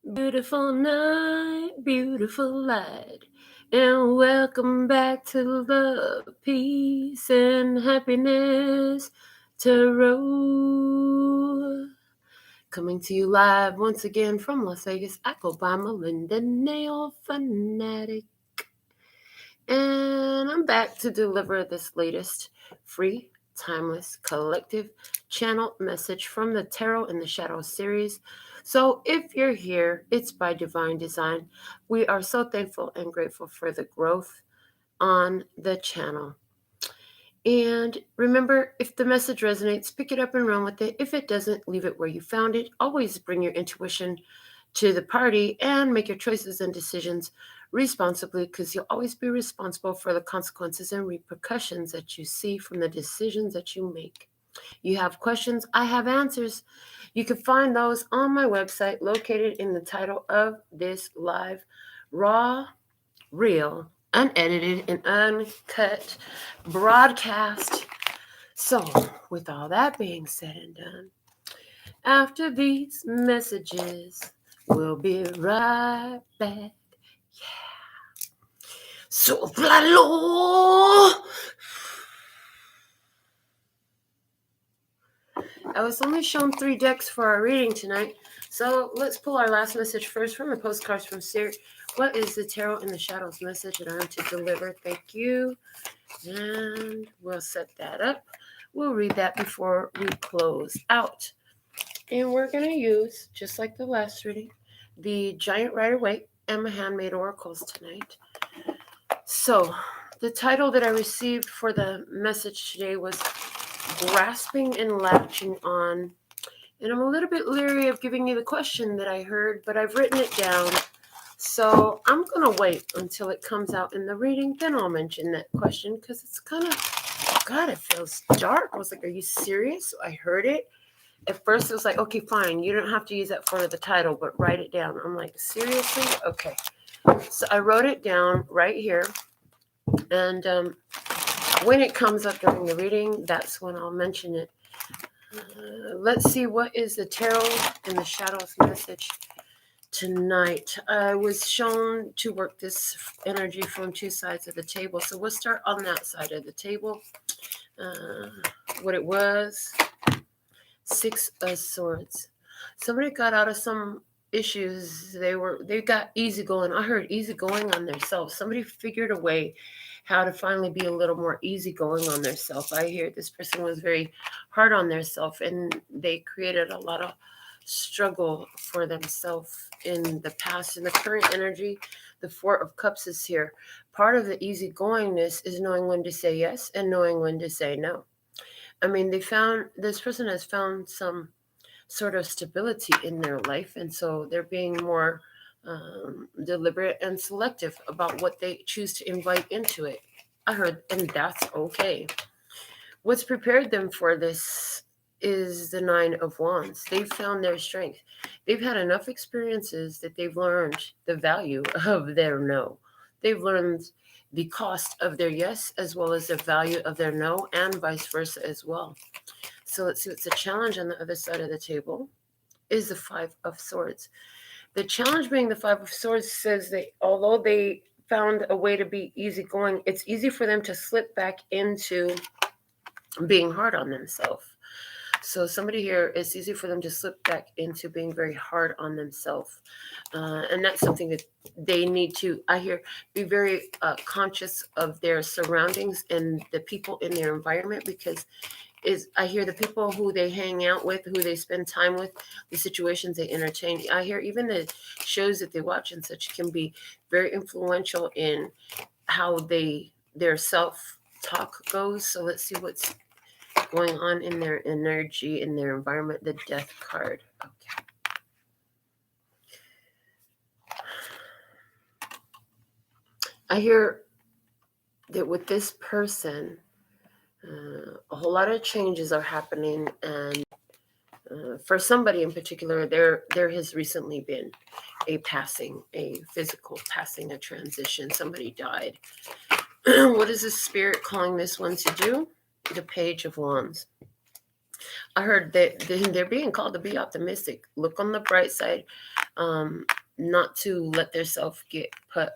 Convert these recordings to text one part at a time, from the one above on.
Beautiful night, beautiful light, and welcome back to Love, Peace, and Happiness Tarot. Coming to you live once again from Las Vegas. I go by Melinda NailFanatic, and I'm back to deliver this latest free, timeless, collective channel message from the Tarot in the Shadow series. So if you're here, it's by divine design. We are so thankful and grateful for the growth on the channel. And remember, if the message resonates, pick it up and run with it. If it doesn't, leave it where you found it. Always bring your intuition to the party and make your choices and decisions responsibly, because you'll always be responsible for the consequences and repercussions that you see from the decisions that you make. You have questions, I have answers. You can find those on my website, located in the title of this live, raw, real, unedited, and uncut broadcast. So, with all that being said and done, after these messages, we'll be right back. Yeah. So, I was only shown 3 decks for our reading tonight, so let's pull our last message first from the postcards from Siri. What is the Tarot in the Shadows message that I'm to deliver? Thank you. And we'll set that up. We'll read that before we close out. And we're going to use, just like the last reading, the Giant Rider-Waite and my handmade oracles tonight. So, the title that I received for the message today was Grasping and Latching On. And I'm a little bit leery of giving you the question that I heard, but I've written it down. So I'm going to wait until it comes out in the reading. Then I'll mention that question, because it's kind of, God, it feels dark. I was like, are you serious? I heard it. At first it was like, okay, fine. You don't have to use that for the title, but write it down. I'm like, seriously? Okay. So I wrote it down right here. And when it comes up during the reading, that's when I'll mention it. Let's see, what is the Tarot in the Shadows message tonight? I was shown to work this energy from 2 sides of the table. So we'll start on that side of the table. What it was, 6 of Swords. Somebody got out of some issues. They got easygoing. I heard easygoing on themselves. Somebody figured a way how to finally be a little more easygoing on themselves. I hear this person was very hard on themselves, and they created a lot of struggle for themselves in the past. In the current energy, the 4 of Cups is here. Part of the easygoingness is knowing when to say yes and knowing when to say no. I mean, this person has found some sort of stability in their life, and so they're being more deliberate and selective about what they choose to invite into it. I heard, and that's okay. What's prepared them for this is the 9 of Wands. They've found their strength. They've had enough experiences that they've learned the value of their no. They've learned the cost of their yes, as well as the value of their no, and vice versa as well. So let's see what's the challenge on the other side of the table is the 5 of Swords. The challenge being the 5 of Swords says that although they found a way to be easygoing, it's easy for them to slip back into being hard on themselves. So somebody here, it's easy for them to slip back into being very hard on themselves. And that's something that they need to, I hear, be very conscious of their surroundings and the people in their environment, because I hear the people who they hang out with, who they spend time with, the situations they entertain. I hear even the shows that they watch and such can be very influential in how their self-talk goes. So let's see what's going on in their energy, in their environment. The Death card. Okay. I hear that with this person, a whole lot of changes are happening, and for somebody in particular, there has recently been a passing, a physical passing, a transition. Somebody died. What is the spirit calling this one to do? The Page of Wands. I heard that they're being called to be optimistic. Look on the bright side. not to let themselves get put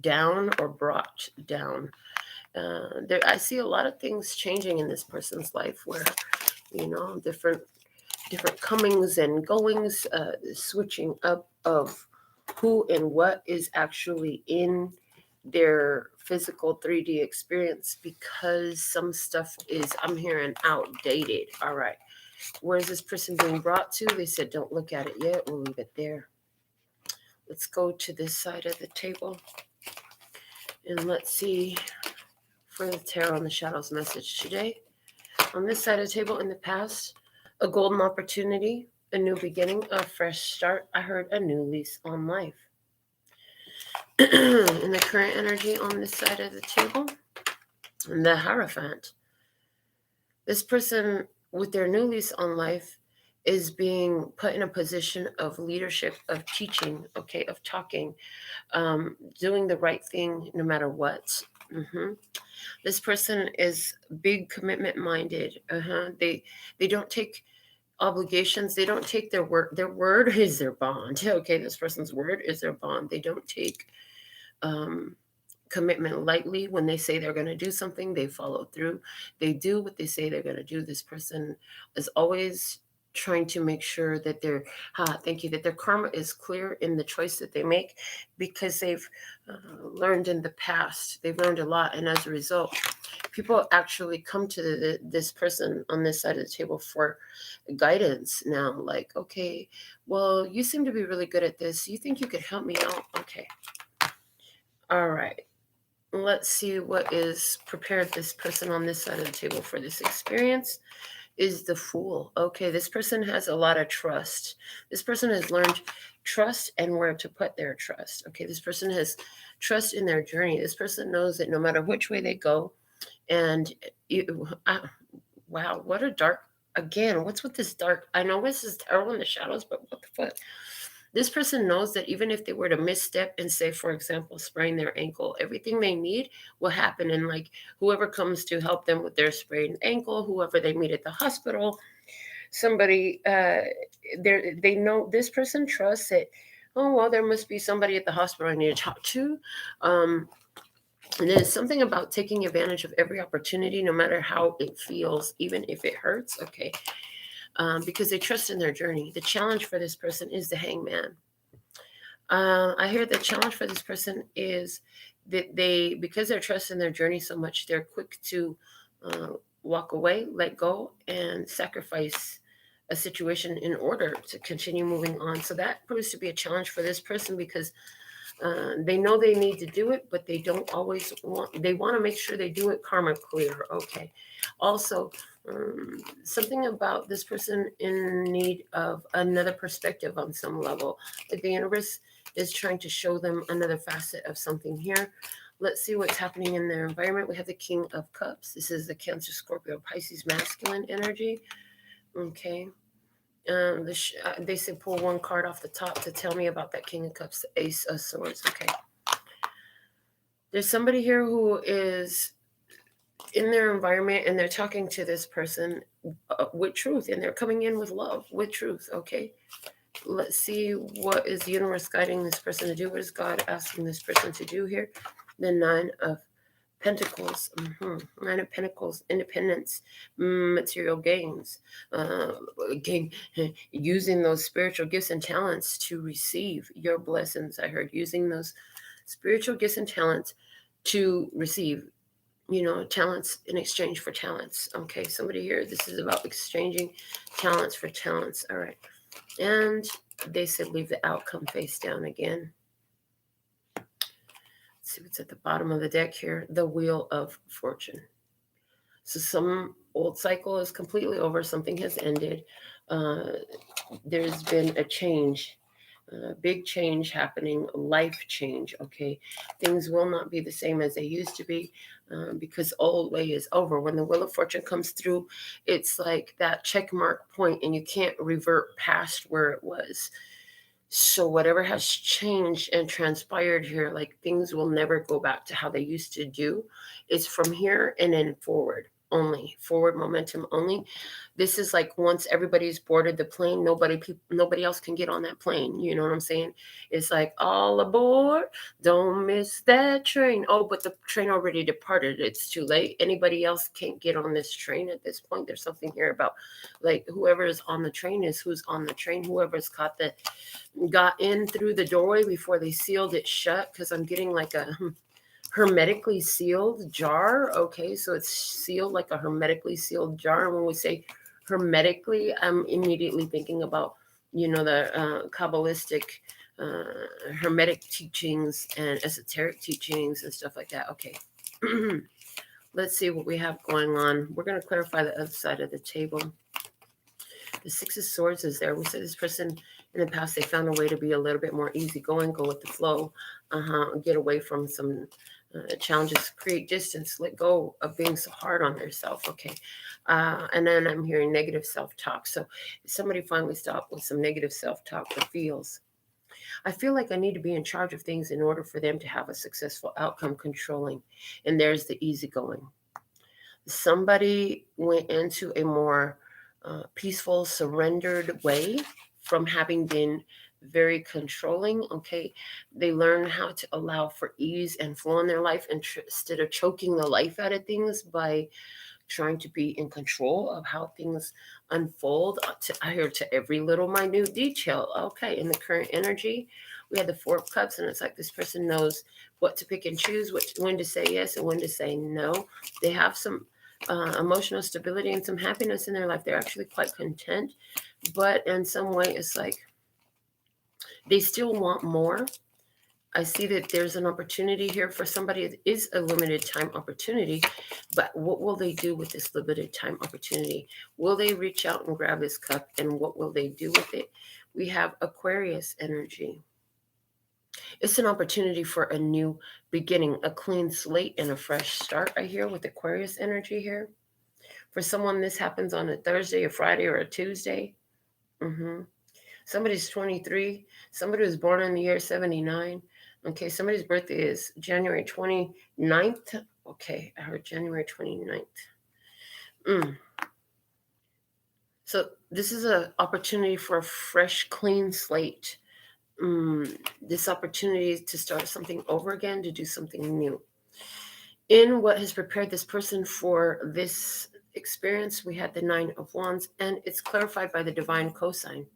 down or brought down. I see a lot of things changing in this person's life where, different comings and goings, switching up of who and what is actually in their physical 3D experience, because some stuff is, I'm hearing, outdated. All right. Where's this person being brought to? They said, don't look at it yet. We'll leave it there. Let's go to this side of the table. And let's see for the Tarot and the Shadows message today. On this side of the table, in the past, a golden opportunity, a new beginning, a fresh start. I heard a new lease on life. In the current energy on this side of the table, the Hierophant. This person with their new lease on life is being put in a position of leadership, of teaching, okay, of talking, doing the right thing no matter what. This person is big commitment minded. They don't take obligations. They don't take their word. Their word is their bond. Okay, this person's word is their bond. They don't take commitment lightly. When they say they're going to do something, they follow through. They do what they say they're going to do. This person is always trying to make sure that that their karma is clear in the choice that they make, because they've learned in the past. They've learned a lot, and as a result, people actually come to this person on this side of the table for guidance now. Like, okay, well, you seem to be really good at this. You think you could help me out? Okay. All right. Let's see what is prepared this person on this side of the table for this experience. Is the Fool. Okay, this person has a lot of trust. This person has learned trust and where to put their trust. Okay, this person has trust in their journey. This person knows that no matter which way they go, and wow, what a dark, again, what's with this dark? I know this is Tarot in the Shadows, but what the fuck? This person knows that even if they were to misstep and say, for example, sprain their ankle, everything they need will happen. And like whoever comes to help them with their sprained ankle, whoever they meet at the hospital, somebody, they know, this person trusts that, oh, well, there must be somebody at the hospital I need to talk to. And there's something about taking advantage of every opportunity, no matter how it feels, even if it hurts. Okay. Because they trust in their journey. The challenge for this person is the Hangman. I hear the challenge for this person is that because they're trusting their journey so much, they're quick to walk away, let go, and sacrifice a situation in order to continue moving on. So that proves to be a challenge for this person, because they know they need to do it, but they don't always they want to make sure they do it karma clear. Okay. Also, something about this person in need of another perspective on some level. Like the universe is trying to show them another facet of something here. Let's see what's happening in their environment. We have the King of Cups. This is the Cancer, Scorpio, Pisces masculine energy. Okay. They said pull one card off the top to tell me about that King of Cups, the Ace of Swords. Okay. There's somebody here who is in their environment, and they're talking to this person with truth, and they're coming in with love, with truth. Okay. Let's see what is the universe guiding this person to do. What is God asking this person to do here? The Nine of Pentacles. Nine of Pentacles, independence, material gains, using those spiritual gifts and talents to receive your blessings. I heard using those spiritual gifts and talents to receive, talents in exchange for talents. Okay, somebody here, this is about exchanging talents for talents. All right. And they said leave the outcome face down again. Let's see what's at the bottom of the deck here. The Wheel of Fortune. So some old cycle is completely over. Something has ended. There's been a change. Big change happening, life change. Okay, things will not be the same as they used to be, because old way is over. When the Wheel of Fortune comes through, it's like that check mark point, and you can't revert past where it was. So whatever has changed and transpired here, like things will never go back to how they used to do. It's from here and then forward. only, forward momentum only. This is like once everybody's boarded the plane, nobody else can get on that plane. You know what I'm saying? It's like all aboard, don't miss that train. Oh, but the train already departed. It's too late. Anybody else can't get on this train at this point. There's something here about like whoever is on the train is who's on the train. Whoever's got in through the doorway before they sealed it shut, because I'm getting like a hermetically sealed jar. Okay, so it's sealed like a hermetically sealed jar. And when we say hermetically, I'm immediately thinking about, the Kabbalistic hermetic teachings and esoteric teachings and stuff like that. Okay. Let's see what we have going on. We're going to clarify the other side of the table. The Six of Swords is there. We said this person in the past, they found a way to be a little bit more easygoing, go with the flow, get away from some challenges, create distance, let go of being so hard on themselves. Okay. And then I'm hearing negative self-talk. So somebody finally stopped with some negative self-talk that feels, I feel like I need to be in charge of things in order for them to have a successful outcome, controlling. And there's the easygoing. Somebody went into a more peaceful, surrendered way from having been very controlling. Okay, they learn how to allow for ease and flow in their life instead of choking the life out of things by trying to be in control of how things unfold to every little minute detail. Okay, in the current energy, we had the Four of Cups, and it's like this person knows what to pick and choose, when to say yes and when to say no. They have some emotional stability and some happiness in their life. They're actually quite content, but in some way it's like they still want more. I see that there's an opportunity here for somebody. It is a limited time opportunity, but what will they do with this limited time opportunity? Will they reach out and grab this cup, and what will they do with it? We have Aquarius energy. It's an opportunity for a new beginning, a clean slate, and a fresh start. I hear with Aquarius energy here. For someone, this happens on a Thursday, a Friday, or a Tuesday. Somebody's 23. Somebody was born in the year 79. Okay, somebody's birthday is January 29th. Okay, I heard January 29th. So this is an opportunity for a fresh, clean slate. This opportunity to start something over again, to do something new. In what has prepared this person for this experience, we had the Nine of Wands, and it's clarified by the divine cosign.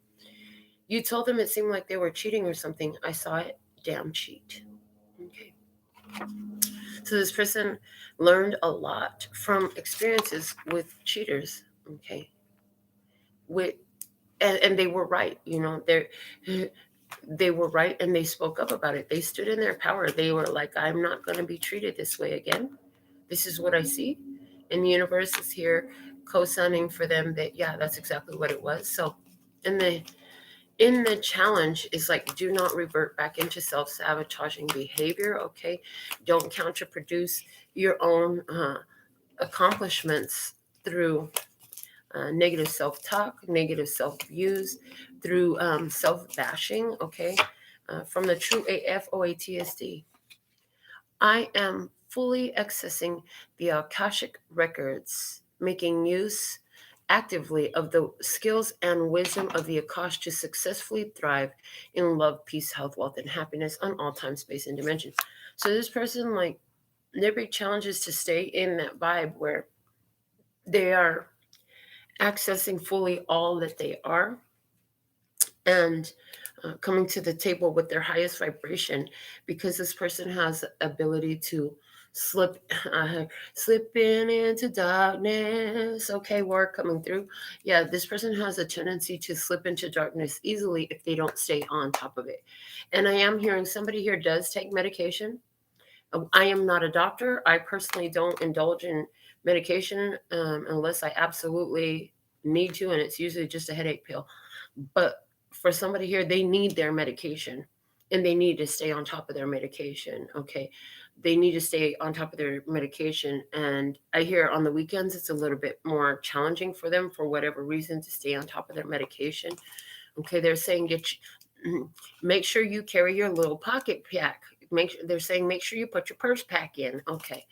You told them it seemed like they were cheating or something. I saw it. Damn cheat. Okay. So this person learned a lot from experiences with cheaters. Okay. And they were right. They were right, and they spoke up about it. They stood in their power. They were like, I'm not going to be treated this way again. This is what I see. And the universe is here co-signing for them that, yeah, that's exactly what it was. So in the challenge is like, do not revert back into self-sabotaging behavior. Okay. Don't counterproduce your own accomplishments through negative self-talk, negative self-views, through self-bashing. Okay. From the True AF OATSD. I am fully accessing the Akashic records, making use actively of the skills and wisdom of the Akash to successfully thrive in love, peace, health, wealth, and happiness on all time, space, and dimension. So this person, like, their big challenge is to stay in that vibe where they are accessing fully all that they are, and coming to the table with their highest vibration, because this person has the ability to slipping into darkness. Okay, word coming through. Yeah, this person has a tendency to slip into darkness easily if they don't stay on top of it. And I am hearing somebody here does take medication. I am not a doctor. I personally don't indulge in medication unless I absolutely need to, and it's usually just a headache pill. But for somebody here, they need their medication, and they need to stay on top of their medication. Okay. They need to stay on top of their medication. And I hear on the weekends, it's a little bit more challenging for them for whatever reason to stay on top of their medication. Okay. They're saying, make sure you carry your little pocket pack. They're saying, make sure you put your purse pack in. Okay.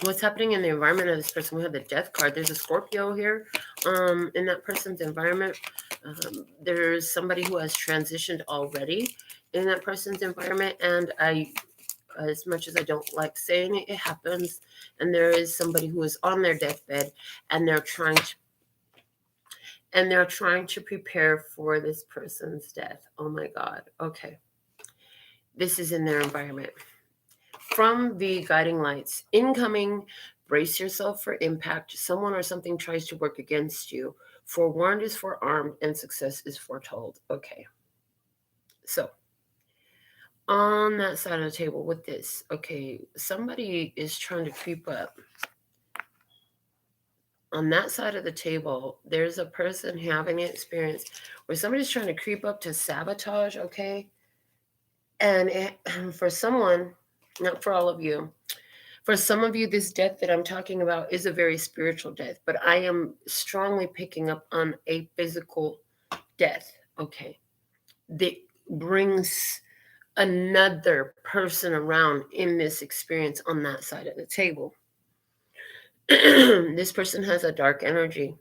What's happening in the environment of this person? We have the death card. There's a Scorpio here in that person's environment. There's somebody who has transitioned already in that person's environment. And as much as I don't like saying it, it happens. And there is somebody who is on their deathbed, and they're trying to prepare for this person's death. Oh my God. Okay. This is in their environment. From the guiding lights, incoming, brace yourself for impact. Someone or something tries to work against you. Forewarned is forearmed, and success is foretold. Okay. So, on that side of the table with this, okay, somebody is trying to creep up. On that side of the table, there's a person having an experience where somebody's trying to creep up to sabotage, okay? And for someone, not for all of you, for some of you, this death that I'm talking about is a very spiritual death, but I am strongly picking up on a physical death, okay, that brings another person around in this experience on that side of the table. This person has a dark energy,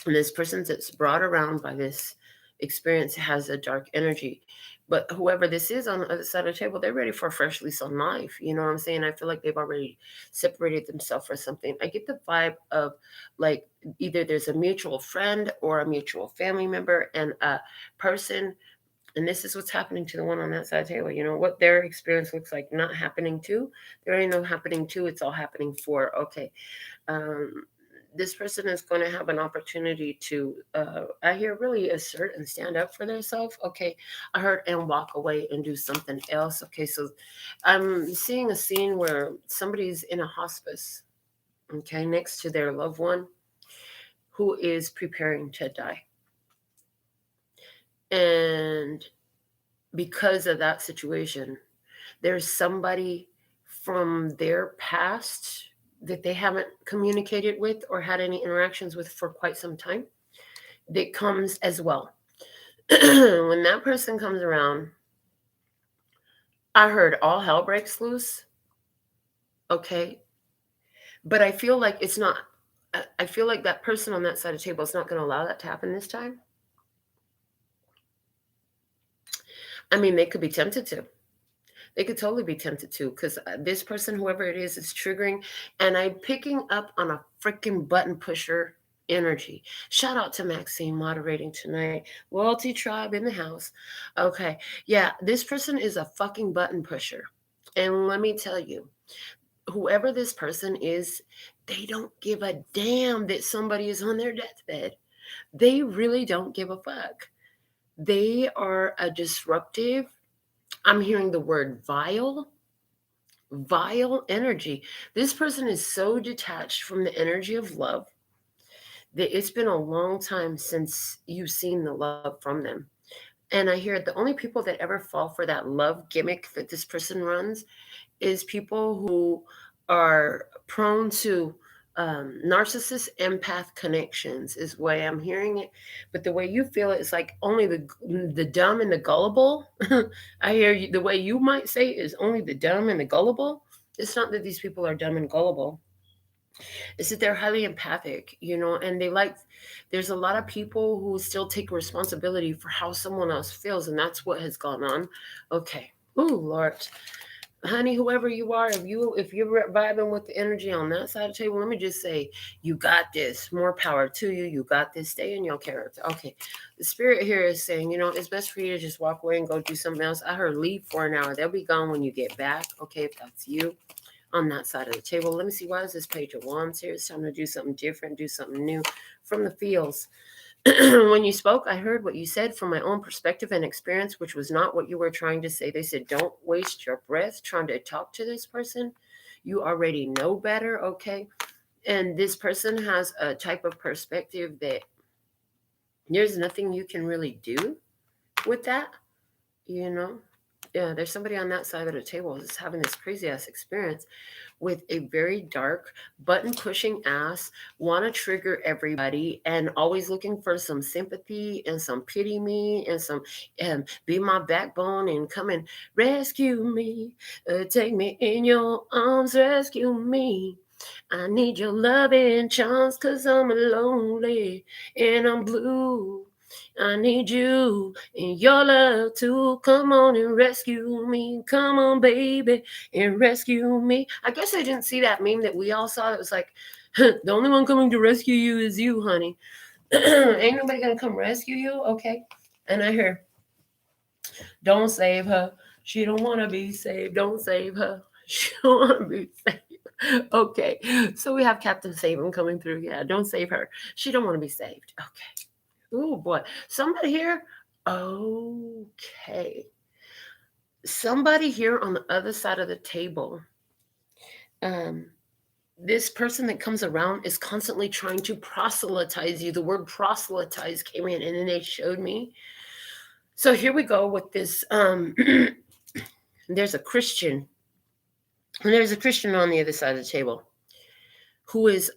and this person that's brought around by this experience has a dark energy. But whoever this is on the other side of the table, they're ready for a fresh lease on life. You know what I'm saying? I feel like they've already separated themselves for something. I get the vibe of like either there's a mutual friend or a mutual family member and a person. And this is what's happening to the one on that side of the table. You know what their experience looks like not happening to. There ain't no happening to. It's all happening for. Okay. Um, this person is going to have an opportunity to, I hear, really assert and stand up for themselves. Okay, I heard and walk away and do something else. Okay, so I'm seeing a scene where somebody's in a hospice, okay, next to their loved one who is preparing to die. And because of that situation, there's somebody from their past that they haven't communicated with or had any interactions with for quite some time that comes as well. When that person comes around, I heard all hell breaks loose. Okay. But I feel like it's not, I feel like that person on that side of the table is not going to allow that to happen this time. I mean, they could be tempted to. They could totally be tempted to because this person, whoever it is triggering. And I'm picking up on a freaking button pusher energy. Shout out to Maxine moderating tonight. Loyalty Tribe in the house. Okay. Yeah, this person is a fucking button pusher. And let me tell you, whoever this person is, they don't give a damn that somebody is on their deathbed. They really don't give a fuck. They are a disruptive, I'm hearing the word vile energy. This person is so detached from the energy of love that it's been a long time since you've seen the love from them. And I hear the only people that ever fall for that love gimmick that this person runs is people who are prone to narcissist empath connections is the way I'm hearing it. But the way you feel it is like only the dumb and the gullible. I hear you, the way you might say it is only the dumb and the gullible. It's not that these people are dumb and gullible. It's that they're highly empathic, you know, and there's a lot of people who still take responsibility for how someone else feels, and that's what has gone on. Okay. Oh, Lord. Honey, whoever you are, if you're vibing with the energy on that side of the table, let me just say, you got this. More power to you. You got this. Stay in your character. Okay. The spirit here is saying, you know, it's best for you to just walk away and go do something else. I heard leave for an hour. They'll be gone when you get back. Okay, if that's you on that side of the table. Let me see, why is this Page of Wands here? It's time to do something different, do something new from the fields. When you spoke, I heard what you said from my own perspective and experience, which was not what you were trying to say. They said, don't waste your breath trying to talk to this person. You already know better, okay? And this person has a type of perspective that there's nothing you can really do with that, you know? Yeah, there's somebody on that side of the table who's having this crazy ass experience with a very dark button pushing ass, want to trigger everybody and always looking for some sympathy and some pity me and some be my backbone and come and rescue me, take me in your arms, rescue me. I need your loving chance, 'cause I'm lonely and I'm blue. I need you and your love to come on and rescue me. Come on, baby, and rescue me. I guess I didn't see that meme that we all saw. It was like, the only one coming to rescue you is you, honey. Ain't nobody gonna come rescue you, okay? And I hear, don't save her. She don't want to be saved. Don't save her. She don't want to be saved. Okay, so we have Captain Save coming through. Yeah, don't save her. She don't want to be saved. Okay. Oh boy, somebody here. Okay, somebody here on the other side of the table. This person that comes around is constantly trying to proselytize you. The word proselytize came in, and then they showed me. So here we go with this. There's a Christian, and there's a Christian on the other side of the table who is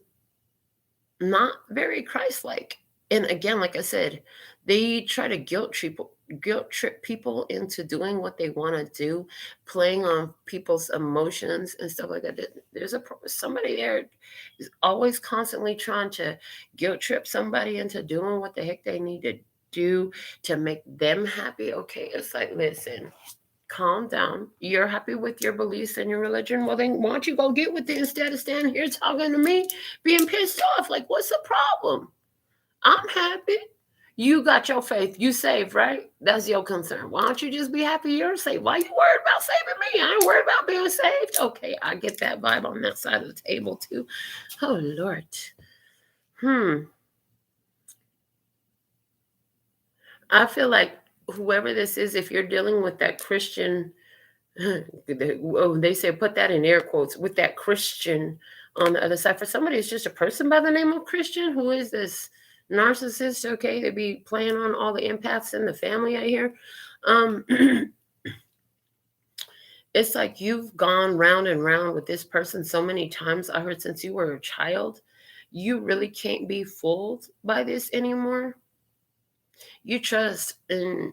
not very Christ-like. And again, like I said, they try to guilt trip people into doing what they want to do, playing on people's emotions and stuff like that. There's somebody there is always constantly trying to guilt trip somebody into doing what the heck they need to do to make them happy. Okay, it's like, listen, calm down. You're happy with your beliefs and your religion. Well, then why don't you go get with it instead of standing here talking to me, being pissed off? Like, what's the problem? I'm happy. You got your faith. You saved, right? That's your concern. Why don't you just be happy you're saved? Why you worried about saving me? I ain't worried about being saved. Okay, I get that vibe on that side of the table too. Oh, Lord. I feel like whoever this is, if you're dealing with that Christian, they say put that in air quotes, with that Christian on the other side. For somebody, it's just a person by the name of Christian. Who is this narcissist? Okay, they be playing on all the empaths in the family, I hear. It's like you've gone round and round with this person so many times. I heard since you were a child, you really can't be fooled by this anymore. You trust in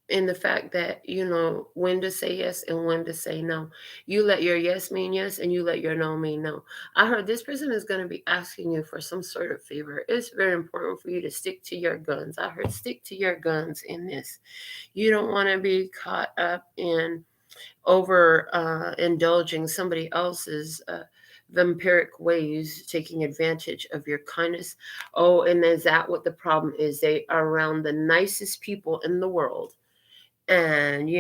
the fact that you know when to say yes and when to say no. You let your yes mean yes and you let your no mean no. I heard this person is going to be asking you for some sort of favor. It's very important for you to stick to your guns. I heard stick to your guns in this. You don't want to be caught up in over indulging somebody else's vampiric ways, taking advantage of your kindness. Oh, and is that what the problem is? They are around the nicest people in the world. And,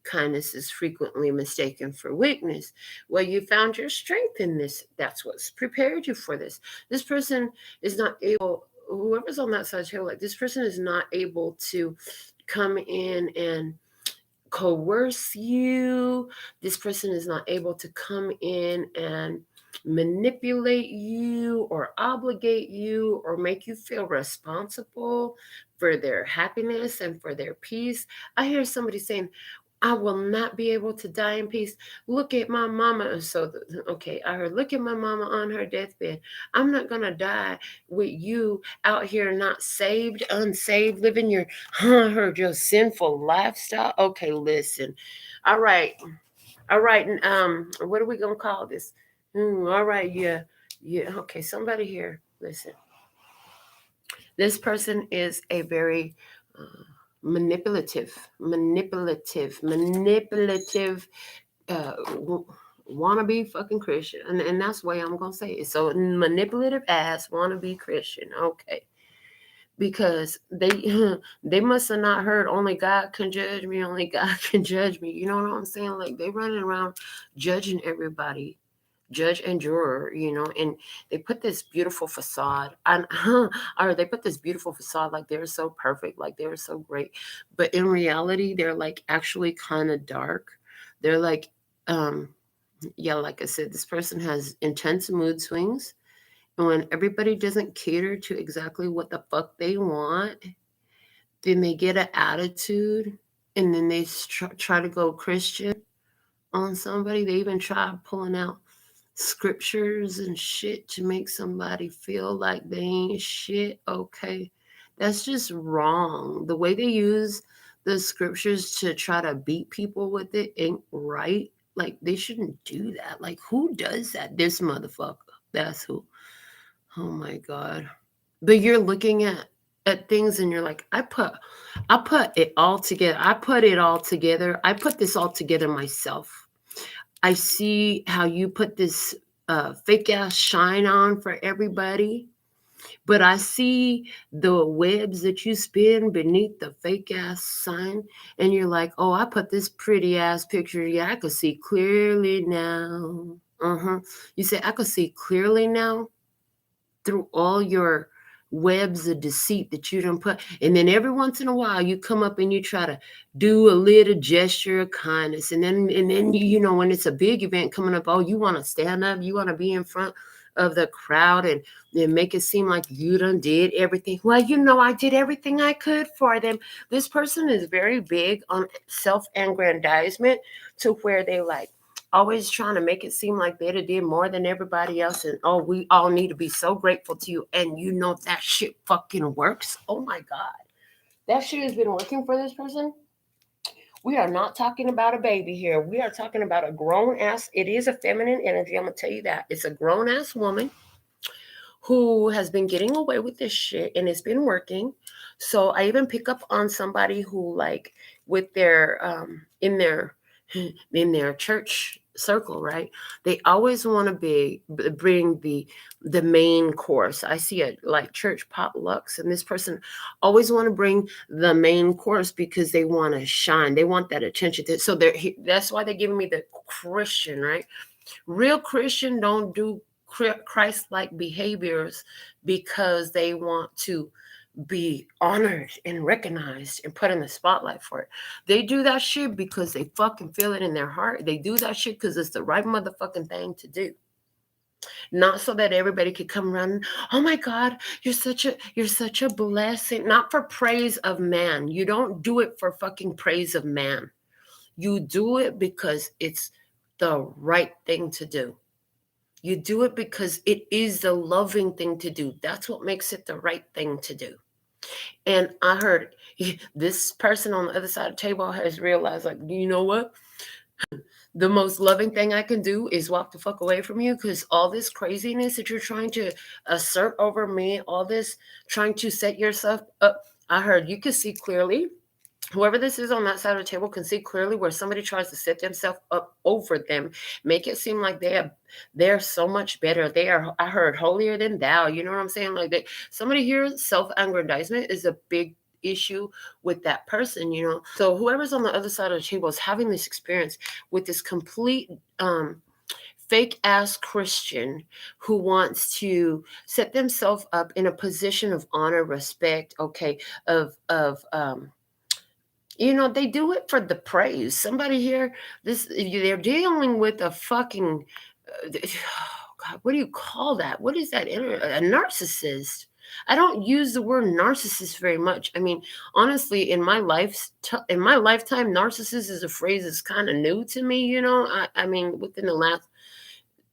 kindness is frequently mistaken for weakness. Well, you found your strength in this. That's what's prepared you for this. This person is not able, whoever's on that side of the table, like this person is not able to come in and coerce you. This person is not able to come in and manipulate you or obligate you or make you feel responsible for their happiness and for their peace. I hear somebody saying, I will not be able to die in peace. Look at my mama. So, okay, I heard, look at my mama on her deathbed. I'm not going to die with you out here not saved, unsaved, living your sinful lifestyle. Okay, listen. All right. What are we going to call this? All right, yeah. Okay, somebody here, listen. This person is a very manipulative, wannabe fucking Christian. And that's the way I'm going to say it. So manipulative ass wannabe Christian. Okay. Because they must have not heard only God can judge me, only God can judge me. You know what I'm saying? Like they running around judging everybody, judge and juror, and they put this beautiful facade on, or they put this beautiful facade like they're so perfect, like they're so great. But in reality, they're like actually kind of dark. They're like, like I said, this person has intense mood swings. And when everybody doesn't cater to exactly what the fuck they want, then they get an attitude and then they try to go Christian on somebody. They even try pulling out scriptures and shit to make somebody feel like they ain't shit. Okay, that's just wrong. The way they use the scriptures to try to beat people with it ain't right. Like they shouldn't do that. Like who does that? This motherfucker. That's who. Oh my God. But you're looking at things and you're like, I put it all together. I put it all together. I put this all together myself. I see how you put this fake ass shine on for everybody. But I see the webs that you spin beneath the fake ass sign, and you're like, oh, I put this pretty ass picture. Yeah, I could see clearly now. You say, I could see clearly now through all your webs of deceit that you don't put. And then every once in a while you come up and you try to do a little gesture of kindness. And then you know, when it's a big event coming up, oh, you want to stand up, you want to be in front of the crowd and make it seem like you done did everything. Well, you know, I did everything I could for them. This person is very big on self-aggrandizement to where they like always trying to make it seem like they did more than everybody else. And oh, we all need to be so grateful to you. And you know that shit fucking works. Oh my God. That shit has been working for this person. We are not talking about a baby here. We are talking about a grown ass. It is a feminine energy. I'm going to tell you that. It's a grown ass woman who has been getting away with this shit and it's been working. So I even pick up on somebody who like with their in their church circle, right? They always want to bring the main course. I see it like church potlucks, and this person always want to bring the main course because they want to shine. They want that attention. So that's why they're giving me the Christian, right? Real Christian don't do Christ-like behaviors because they want to be honored and recognized and put in the spotlight for it. They do that shit because they fucking feel it in their heart. They do that shit because it's the right motherfucking thing to do. Not so that everybody could come around. Oh my God, you're such a blessing. Not for praise of man. You don't do it for fucking praise of man. You do it because it's the right thing to do. You do it because it is the loving thing to do. That's what makes it the right thing to do. And I heard this person on the other side of the table has realized, like, you know what? The most loving thing I can do is walk the fuck away from you, because all this craziness that you're trying to assert over me, all this trying to set yourself up, I heard you can see clearly. Whoever this is on that side of the table can see clearly where somebody tries to set themselves up over them, make it seem like they're so much better. They are, I heard, holier than thou. You know what I'm saying? Like somebody here, self-aggrandizement is a big issue with that person, you know. So whoever's on the other side of the table is having this experience with this complete fake ass Christian who wants to set themselves up in a position of honor, respect, okay, you know, they do it for the praise. Somebody here, they're dealing with a fucking, God, what do you call that? What is that? A narcissist. I don't use the word narcissist very much. I mean, honestly, in my lifetime, narcissist is a phrase that's kind of new to me. You know, I mean, within the last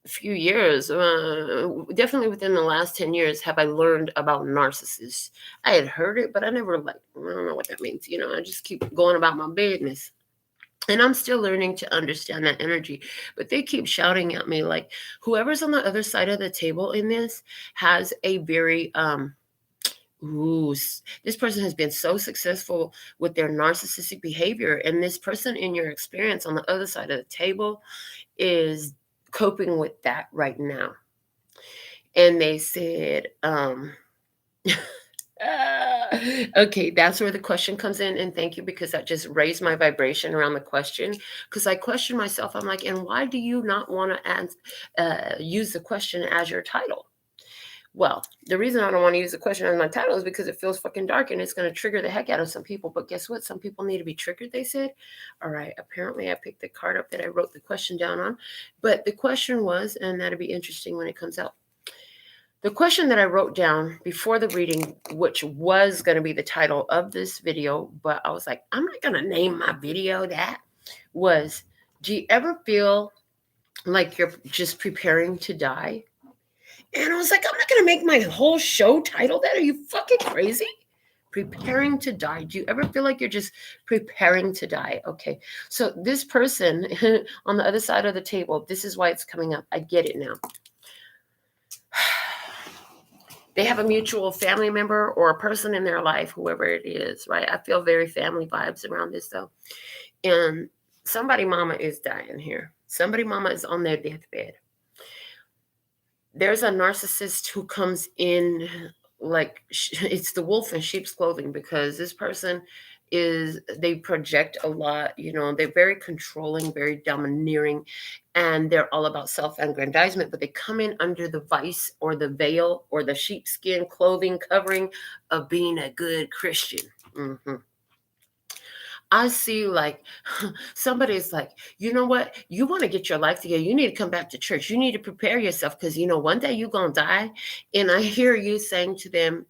few years, definitely within the last 10 years, have I learned about narcissists. I had heard it, but I never I don't know what that means. You know, I just keep going about my business. And I'm still learning to understand that energy. But they keep shouting at me like whoever's on the other side of the table in this has a very, this person has been so successful with their narcissistic behavior. And this person in your experience on the other side of the table is coping with that right now. And they said, okay, that's where the question comes in. And thank you, because that just raised my vibration around the question. Because I question myself. I'm like, and why do you not want to use the question as your title? Well, the reason I don't want to use the question as my title is because it feels fucking dark and it's going to trigger the heck out of some people. But guess what? Some people need to be triggered, they said. All right. Apparently, I picked the card up that I wrote the question down on. But the question was, and that'll be interesting when it comes out. The question that I wrote down before the reading, which was going to be the title of this video, but I was like, I'm not going to name my video that, was, do you ever feel like you're just preparing to die? And I was like, I'm not going to make my whole show title that. Are you fucking crazy? Preparing to die. Do you ever feel like you're just preparing to die? Okay. So this person on the other side of the table, this is why it's coming up. I get it now. They have a mutual family member or a person in their life, whoever it is, right? I feel very family vibes around this though. And somebody mama is dying here. Somebody mama is on their deathbed. There's a narcissist who comes in like it's the wolf in sheep's clothing, because this person they project a lot, they're very controlling, very domineering, and they're all about self-aggrandizement, but they come in under the vice or the veil or the sheepskin clothing covering of being a good Christian. Mm-hmm. I see like somebody's like, you know what? You want to get your life together. You need to come back to church. You need to prepare yourself because, one day you're going to die. And I hear you saying to them,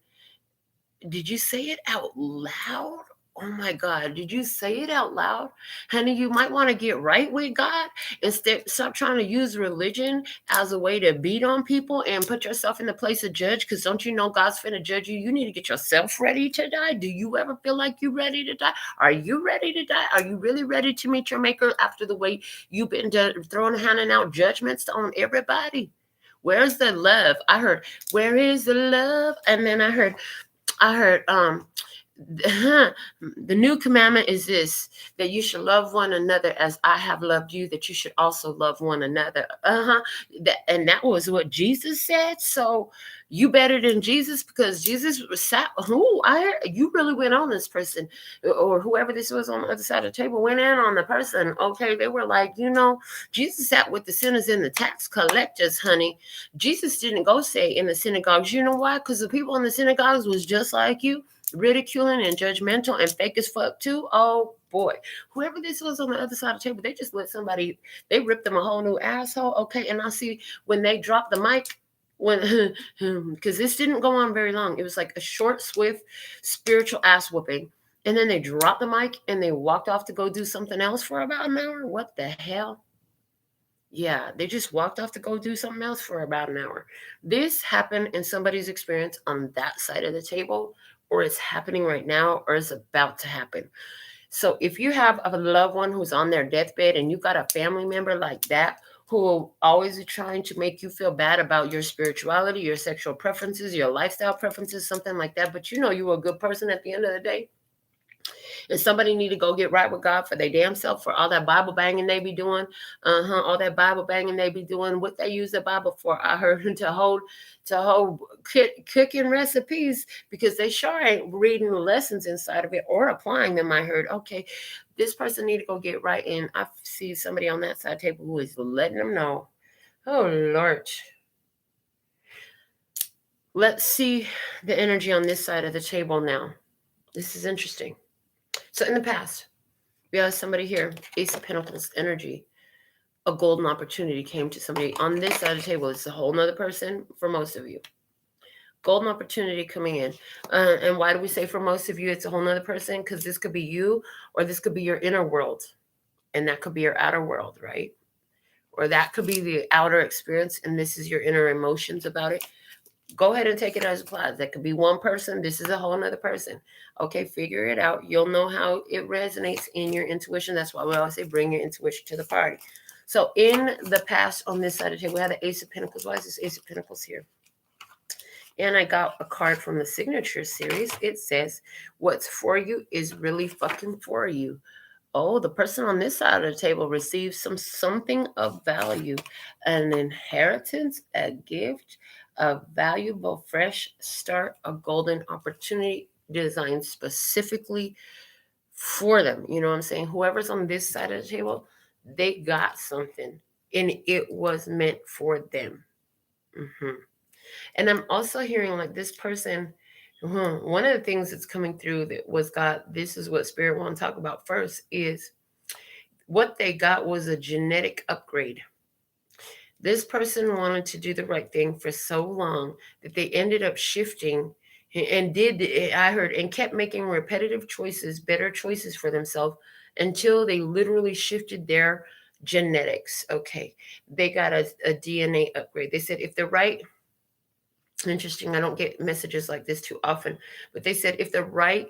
did you say it out loud? Oh my God, did you say it out loud? Honey, you might want to get right with God. Instead, stop trying to use religion as a way to beat on people and put yourself in the place of judge, because don't you know God's finna judge you? You need to get yourself ready to die. Do you ever feel like you're ready to die? Are you ready to die? Are you really ready to meet your maker after the way you've been handing out judgments on everybody? Where's the love? I heard, where is the love? And then I heard, the new commandment is this, that you should love one another as I have loved you, that you should also love one another. And that was what Jesus said. So you better than Jesus, because Jesus sat, you really went on this person, or whoever this was on the other side of the table went in on the person. Okay, they were like, Jesus sat with the sinners and the tax collectors, honey. Jesus didn't go say in the synagogues. You know why? Because the people in the synagogues was just like you, ridiculing and judgmental and fake as fuck too. Oh boy, whoever this was on the other side of the table, they just let somebody, they ripped them a whole new asshole. Okay, and I see when they dropped the mic, when because this didn't go on very long, it was like a short, swift spiritual ass whooping, and then they dropped the mic and they walked off to go do something else for about an hour. What the hell? Yeah, they just walked off to go do something else for about an hour. This happened in somebody's experience on that side of the table, or it's happening right now, or it's about to happen. So if you have a loved one who's on their deathbed and you got a family member like that who will always be trying to make you feel bad about your spirituality, your sexual preferences, your lifestyle preferences, something like that, but you were a good person at the end of the day, and somebody need to go get right with God for their damn self, for all that Bible banging they be doing, all that Bible banging they be doing. What they use the Bible for? I heard to hold cooking recipes, because they sure ain't reading the lessons inside of it or applying them. I heard, okay, this person need to go get right, and I see somebody on that side table who is letting them know. Oh Lord. Let's see the energy on this side of the table now. This is interesting. So in the past, we have somebody here, Ace of Pentacles energy. A golden opportunity came to somebody on this side of the table. It's a whole nother person for most of you. Golden opportunity coming in. And why do we say for most of you it's a whole nother person? Because this could be you, or this could be your inner world. And that could be your outer world, right? Or that could be the outer experience, and this is your inner emotions about it. Go ahead and take it as applies. That could be one person. This is a whole nother person. Okay, figure it out. You'll know how it resonates in your intuition. That's why we always say bring your intuition to the party. So in the past, on this side of the table, we have the Ace of Pentacles. Why is this Ace of Pentacles here? And I got a card from the Signature series. It says, what's for you is really fucking for you. Oh, the person on this side of the table receives something of value, an inheritance, a gift, a valuable fresh start, a golden opportunity designed specifically for them. You know what I'm saying? Whoever's on this side of the table, they got something, and it was meant for them. Mm-hmm. And I'm also hearing like this person, one of the things that's coming through that was this is what Spirit want to talk about first, is what they got was a genetic upgrade. This person wanted to do the right thing for so long that they ended up shifting and kept making repetitive choices, better choices for themselves, until they literally shifted their genetics. Okay. They got a DNA upgrade. They said if the right, interesting, I don't get messages like this too often, but they said if the right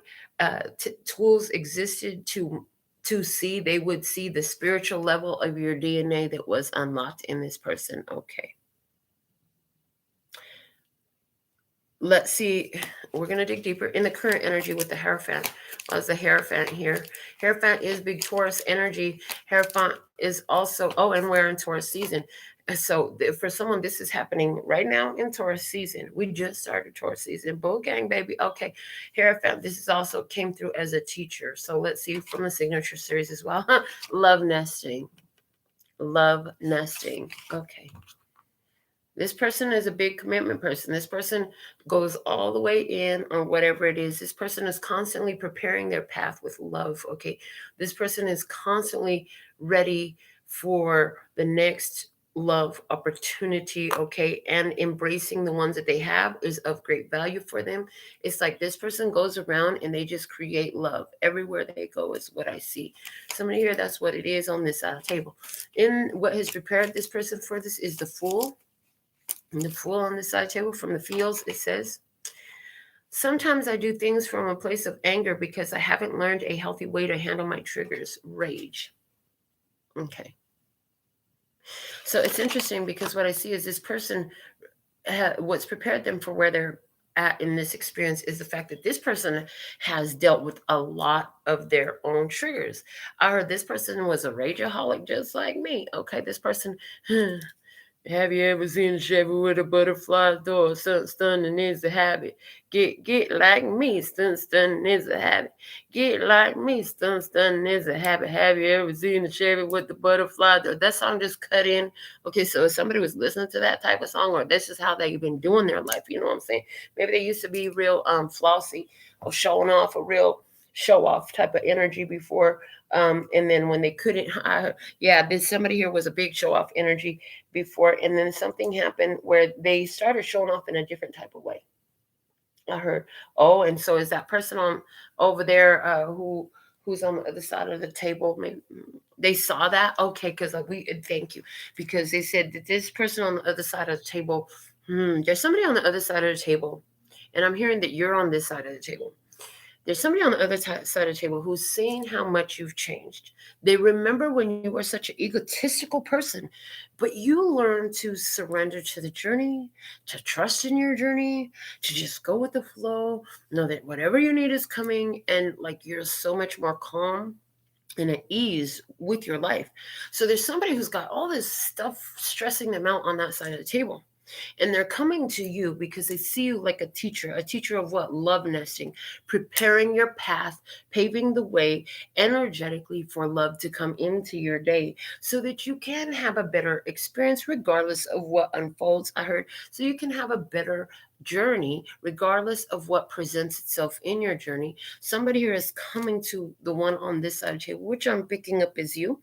tools existed to see, they would see the spiritual level of your DNA that was unlocked in this person. Okay. let's see. We're going to dig deeper in the current energy with the Hierophant. What's the Hierophant here? Hierophant is big Taurus energy. Hierophant is also, oh, and we're in Taurus season. So for someone, this is happening right now in Taurus season. We just started Taurus season. Bull gang, baby. Okay. Hierophant, this is also came through as a teacher. So let's see from the signature series as well. Love nesting. Love nesting. Okay. This person is a big commitment person. This person goes all the way in on whatever it is. This person is constantly preparing their path with love. Okay. This person is constantly ready for the next love opportunity. Okay. And embracing the ones that they have is of great value for them. It's like this person goes around and they just create love everywhere they go, is what I see. Somebody here, that's what it is on this table. In what has prepared this person for this is the Fool. And the Fool on the side table from the fields, it says, sometimes I do things from a place of anger because I haven't learned a healthy way to handle my triggers. Rage. Okay. So it's interesting because what I see is this person, what's prepared them for where they're at in this experience is the fact that this person has dealt with a lot of their own triggers. I heard this person was a rageaholic just like me. Okay, this person... Have you ever seen a Chevy with a butterfly door? Stunning is a habit. Get like me, stunning is a habit. Get like me, stunning is a habit. Have you ever seen a Chevy with the butterfly door? That song just cut in. Okay, so if somebody was listening to that type of song, or this is how they've been doing their life, you know what I'm saying? Maybe they used to be real flossy or showing off, a real show off type of energy before. And then when they couldn't, somebody here was a big show off energy before, and then something happened where they started showing off in a different type of way. I heard, oh, and so is that person on over there who's on the other side of the table? Maybe they saw that, okay, because thank you, because they said that this person on the other side of the table, there's somebody on the other side of the table, and I'm hearing that you're on this side of the table. There's somebody on the other side of the table who's seeing how much you've changed. They remember when you were such an egotistical person, but you learned to surrender to the journey, to trust in your journey, to just go with the flow, know that whatever you need is coming, and like you're so much more calm and at ease with your life. So there's somebody who's got all this stuff stressing them out on that side of the table. And they're coming to you because they see you like a teacher of what? Love nesting, preparing your path, paving the way energetically for love to come into your day so that you can have a better experience regardless of what unfolds. I heard, so you can have a better journey regardless of what presents itself in your journey. Somebody here is coming to the one on this side of the table, which I'm picking up is you.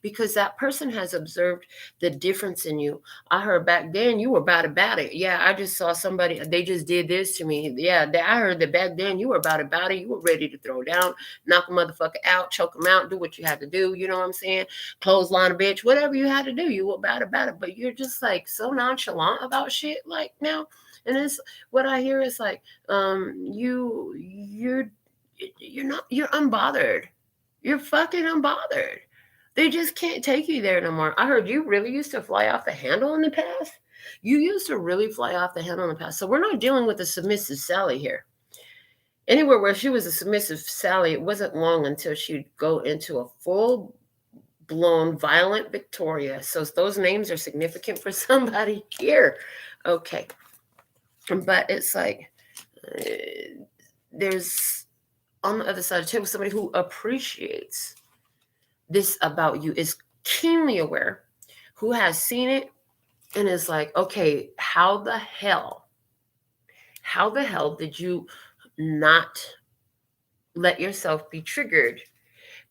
Because that person has observed the difference in you. I heard back then you were about it. Yeah, I just saw somebody, they just did this to me. Yeah, I heard that back then you were about it. You were ready to throw down, knock a motherfucker out, choke them out, do what you had to do. You know what I'm saying? Clothesline a bitch, whatever you had to do, you were about it. But you're just like so nonchalant about shit like now. And it's what I hear is like, you're unbothered. You're fucking unbothered. They just can't take you there no more. I heard you really used to fly off the handle in the past. You used to really fly off the handle in the past. So we're not dealing with a submissive Sally here. Anywhere where she was a submissive Sally, it wasn't long until she'd go into a full-blown violent Victoria. So those names are significant for somebody here. Okay. But it's like there's on the other side of the table somebody who appreciates this about you, is keenly aware, who has seen it and is like, okay, how the hell did you not let yourself be triggered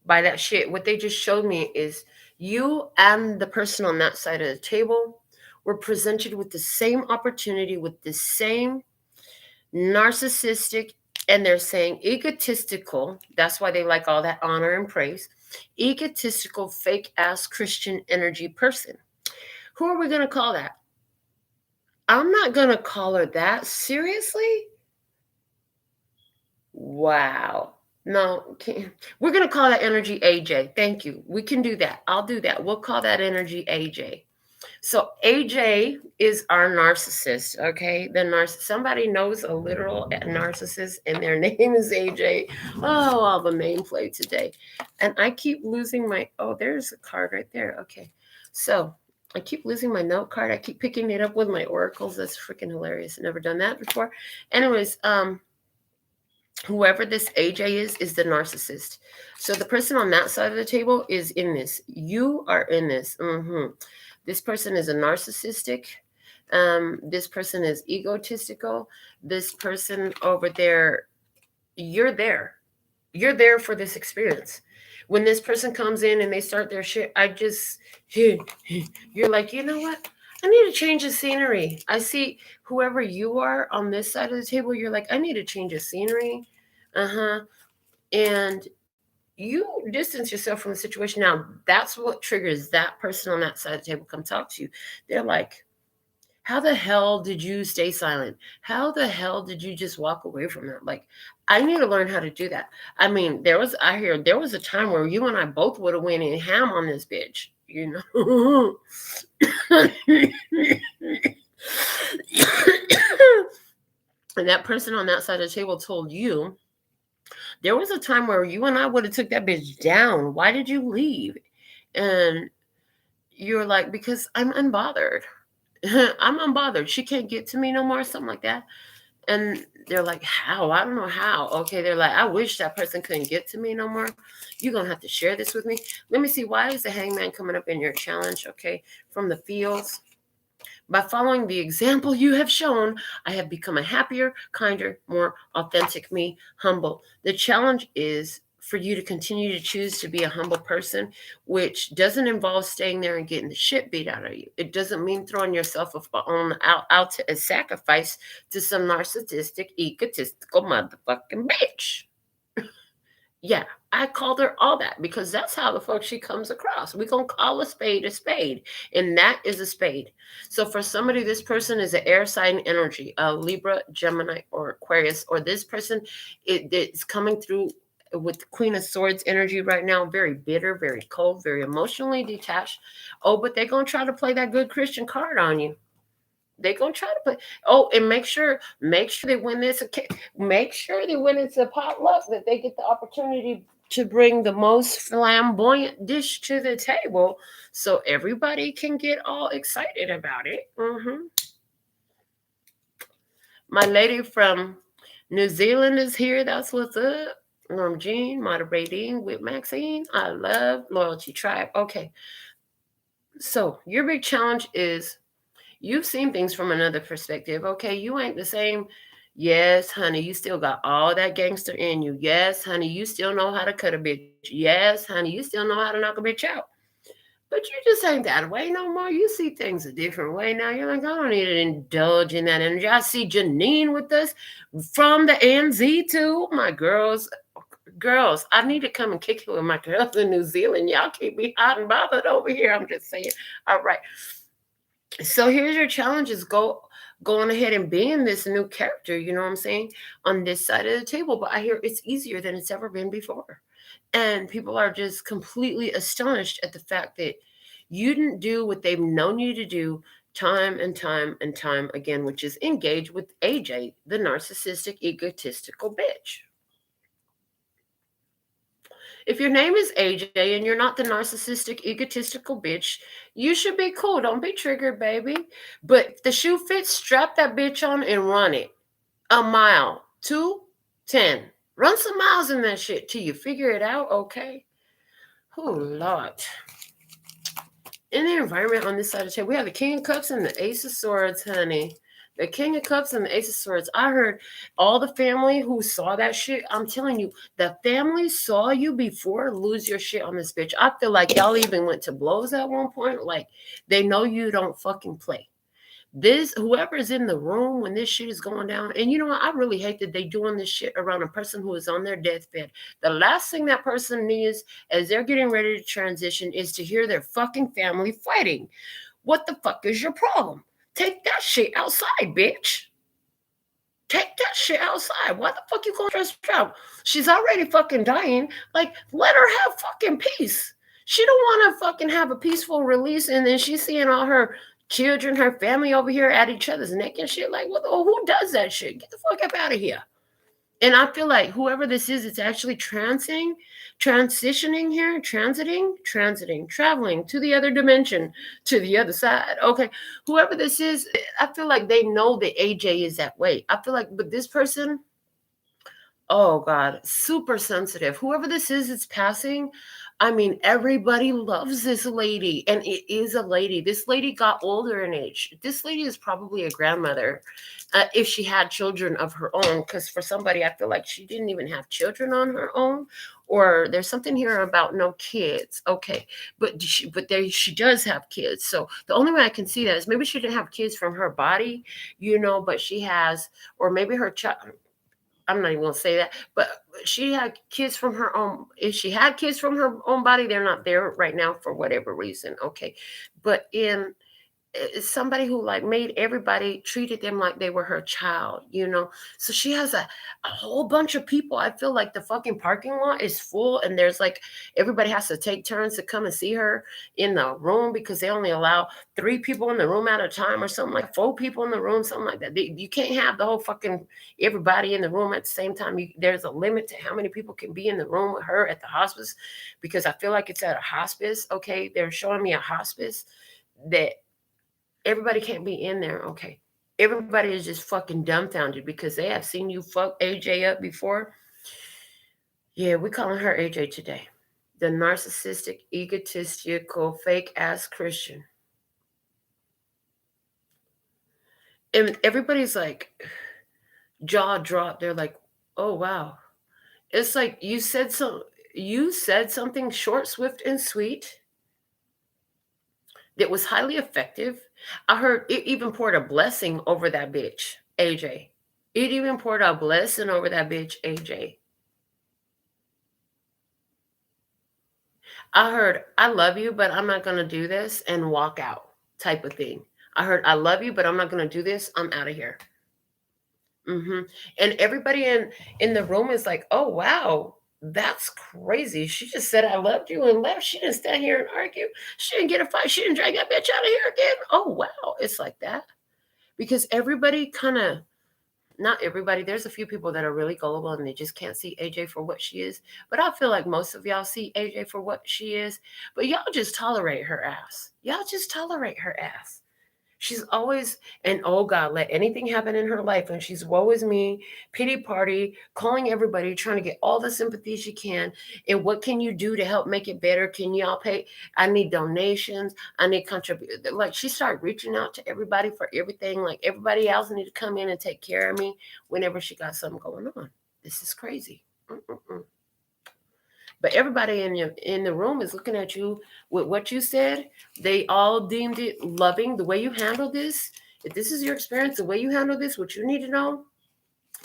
by that shit? What they just showed me is you and the person on that side of the table were presented with the same opportunity, with the same narcissistic, and they're saying egotistical, that's why they like all that honor and praise, egotistical, fake ass Christian energy person. Who are we going to call that? I'm not going to call her that. Seriously? Wow. No, we're going to call that energy AJ. Thank you. We can do that. I'll do that. We'll call that energy AJ. So AJ is our narcissist, okay? Somebody knows a literal narcissist, and their name is AJ. Oh, all the nameplate today. And I keep losing my, oh, there's a card right there. Okay. So I keep losing my note card. I keep picking it up with my oracles. That's freaking hilarious. Never done that before. Anyways, whoever this AJ is the narcissist. So the person on that side of the table is in this. You are in this. This person is a narcissistic. This person is egotistical. This person over there, you're there. You're there for this experience. When this person comes in and they start their shit, you're like, you know what? I need to change the scenery. I see whoever you are on this side of the table, you're like, I need to change the scenery. And you distance yourself from the situation. Now, that's what triggers that person on that side of the table come talk to you. They're like, how the hell did you stay silent? How the hell did you just walk away from that? Like, I need to learn how to do that. I mean, there was a time where you and I both would have went in ham on this bitch, you know. And that person on that side of the table told you, there was a time where you and I would have took that bitch down. Why did you leave? And you're like, because I'm unbothered. I'm unbothered. She can't get to me no more, something like that. And they're like, how? I don't know how. Okay, they're like, I wish that person couldn't get to me no more. You're going to have to share this with me. Let me see, why is the Hangman coming up in your challenge? Okay, from the fields. By following the example you have shown, I have become a happier, kinder, more authentic me, humble. The challenge is for you to continue to choose to be a humble person, which doesn't involve staying there and getting the shit beat out of you. It doesn't mean throwing yourself out to a sacrifice to some narcissistic, egotistical motherfucking bitch. Yeah, I called her all that because that's how the fuck she comes across. We're going to call a spade, and that is a spade. So for somebody, this person is an air sign energy, a Libra, Gemini, or Aquarius, or this person, it's coming through with the Queen of Swords energy right now, very bitter, very cold, very emotionally detached. Oh, but they're going to try to play that good Christian card on you. They're gonna try to play. Oh, and make sure that when it's a potluck, that they get the opportunity to bring the most flamboyant dish to the table, so everybody can get all excited about it. My lady from New Zealand is here. That's what's up. Norm Jean, moderating with Maxine. I love Loyalty Tribe. Okay, so your big challenge is, you've seen things from another perspective. Okay, you ain't the same. Yes, honey, you still got all that gangster in you. Yes, honey, you still know how to cut a bitch. Yes, honey, you still know how to knock a bitch out. But you just ain't that way no more. You see things a different way now. You're like, I don't need to indulge in that energy. I see Janine with us from the NZ too. My girls, I need to come and kick it with my girls in New Zealand. Y'all keep me hot and bothered over here. I'm just saying. All right. So here's your challenges. Go on ahead and be in this new character, you know what I'm saying, on this side of the table. But I hear it's easier than it's ever been before. And people are just completely astonished at the fact that you didn't do what they've known you to do time and time and time again, which is engage with AJ, the narcissistic, egotistical bitch. If your name is AJ and you're not the narcissistic, egotistical bitch, you should be cool. Don't be triggered, baby. But if the shoe fits, strap that bitch on and run it. A mile, 2, 10. Run some miles in that shit till you figure it out, okay? Oh, Lord. In the environment on this side of the table, we have the King of Cups and the Ace of Swords, honey. The King of Cups and the Ace of Swords. I heard all the family who saw that shit. I'm telling you, the family saw you before lose your shit on this bitch. I feel like y'all even went to blows at one point. Like, they know you don't fucking play. Whoever's in the room when this shit is going down, and you know what? I really hate that they doing this shit around a person who is on their deathbed. The last thing that person needs as they're getting ready to transition is to hear their fucking family fighting. What the fuck is your problem? Take that shit outside, bitch. Take that shit outside. Why the fuck you gonna stress her out? She's already fucking dying. Like, let her have fucking peace. She don't want to fucking have a peaceful release, and then she's seeing all her children, her family over here at each other's neck and shit. Like, what? Oh, who does that shit? Get the fuck up out of here. And I feel like whoever this is, it's actually transitioning here, transiting, traveling to the other dimension, to the other side. Okay. Whoever this is, I feel like they know that AJ is that way. I feel like, but this person, oh God, super sensitive. Whoever this is, it's passing. I mean, everybody loves this lady, and it is a lady. This lady got older in age. This lady is probably a grandmother, if she had children of her own. Because for somebody, I feel like she didn't even have children on her own, or there's something here about no kids. Okay, she does have kids. So the only way I can see that is maybe she didn't have kids from her body, but she has, or maybe her child. I'm not even gonna say that, but she had kids from her own. If she had kids from her own body, they're not there right now for whatever reason. Okay, but somebody who like made everybody treated them like they were her child. So she has a whole bunch of people. I feel like the fucking parking lot is full, and there's like everybody has to take turns to come and see her in the room, because they only allow 3 people in the room at a time, or something, like 4 people in the room, something like that. You can't have the whole fucking everybody in the room at the same time. There's a limit to how many people can be in the room with her at the hospice, because I feel like it's at a hospice. Okay, they're showing me a hospice that everybody can't be in there. Okay. Everybody is just fucking dumbfounded because they have seen you fuck AJ up before. Yeah, we're calling her AJ today. The narcissistic, egotistical, fake ass Christian. And everybody's like, jaw dropped. They're like, oh wow. It's like you said something short, swift, and sweet that was highly effective. I heard it even poured a blessing over that bitch, AJ. It even poured a blessing over that bitch, AJ. I heard, I love you, but I'm not going to do this, and walk out type of thing. I heard, I love you, but I'm not going to do this. I'm out of here. And everybody in the room is like, oh, wow, that's crazy. She just said, I loved you, and left. She didn't stand here and argue. She didn't get a fight. She didn't drag that bitch out of here again. Oh, wow. It's like that. Because everybody kind of, not everybody, there's a few people that are really gullible and they just can't see AJ for what she is. But I feel like most of y'all see AJ for what she is. But y'all just tolerate her ass. Y'all just tolerate her ass. She's always, and oh God, let anything happen in her life, and she's woe is me, pity party, calling everybody, trying to get all the sympathy she can. And what can you do to help make it better? Can y'all pay? I need donations. I need contributions. Like, she started reaching out to everybody for everything. Like, everybody else need to come in and take care of me whenever she got something going on. This is crazy. Mm-mm-mm. But everybody in the room is looking at you with what you said. They all deemed it loving, the way you handled this. If this is your experience, the way you handle this, what you need to know,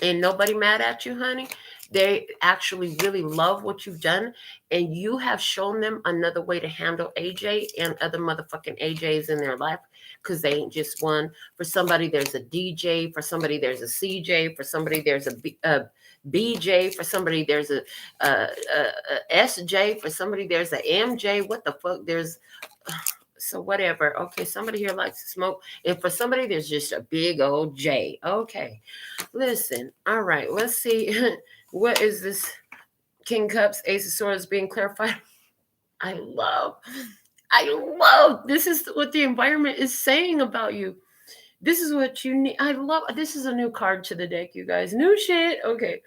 and nobody mad at you, honey. They actually really love what you've done, and you have shown them another way to handle AJ and other motherfucking AJs in their life, because they ain't just one. For somebody, there's a DJ. For somebody, there's a CJ. For somebody, there's a BJ. For somebody, there's a SJ. For somebody, there's a MJ. What the fuck? There's so whatever. Okay, somebody here likes to smoke, and for somebody, there's just a big old J. Okay, listen. All right, let's see. What is this? King Cups, Ace of Swords being clarified. I love. This is what the environment is saying about you. This is what you need. I love. This is a new card to the deck, you guys. New shit. Okay.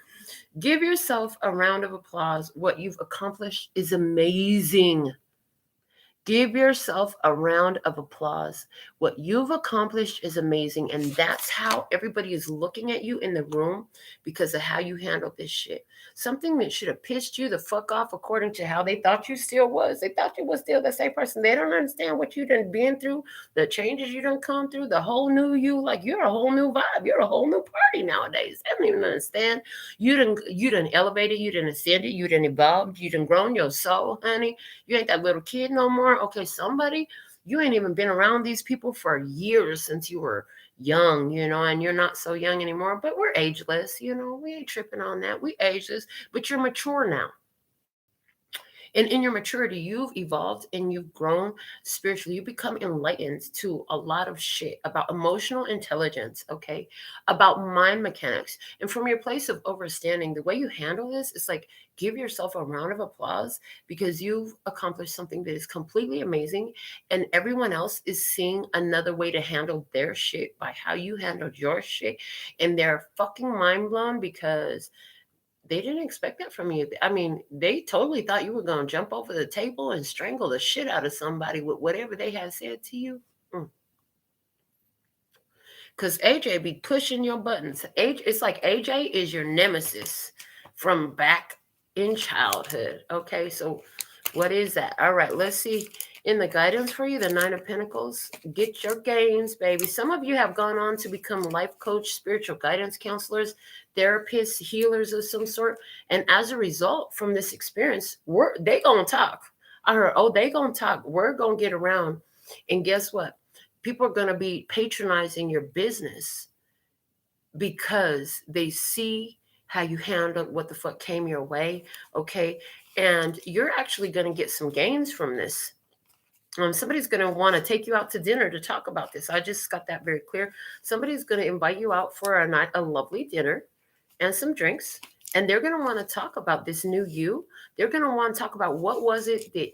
Give yourself a round of applause. What you've accomplished is amazing. Give yourself a round of applause. What you've accomplished is amazing. And that's how everybody is looking at you in the room, because of how you handled this shit. Something that should have pissed you the fuck off according to how they thought you still was. They thought you was still the same person. They don't understand what you done been through, the changes you done come through, the whole new you. Like, you're a whole new vibe. You're a whole new party nowadays. They don't even understand. You done elevated, you done ascended, you done evolved, you done grown your soul, honey. You ain't that little kid no more. Okay, somebody, you ain't even been around these people for years, since you were young, and you're not so young anymore, but we're ageless, we ain't tripping on that. We ageless, but you're mature now. And in your maturity, you've evolved and you've grown spiritually. You become enlightened to a lot of shit about emotional intelligence, okay? About mind mechanics. And from your place of understanding, the way you handle this is like give yourself a round of applause because you've accomplished something that is completely amazing. And everyone else is seeing another way to handle their shit by how you handled your shit. And they're fucking mind blown because they didn't expect that from you. I mean, they totally thought you were going to jump over the table and strangle the shit out of somebody with whatever they had said to you. Because AJ be pushing your buttons. It's like AJ is your nemesis from back in childhood. Okay, so what is that? All right, let's see. In the guidance for you, the Nine of Pentacles, get your gains, baby. Some of you have gone on to become life coach, spiritual guidance counselors, therapists, healers of some sort. And as a result from this experience, they gonna talk. I heard, oh, they gonna talk. We're gonna get around. And guess what? People are gonna be patronizing your business because they see how you handled what the fuck came your way. Okay. And you're actually gonna get some gains from this. Somebody's going to want to take you out to dinner to talk about this. I just got that very clear. Somebody's going to invite you out for a lovely dinner and some drinks. And they're going to want to talk about this new you. They're going to want to talk about what was it that,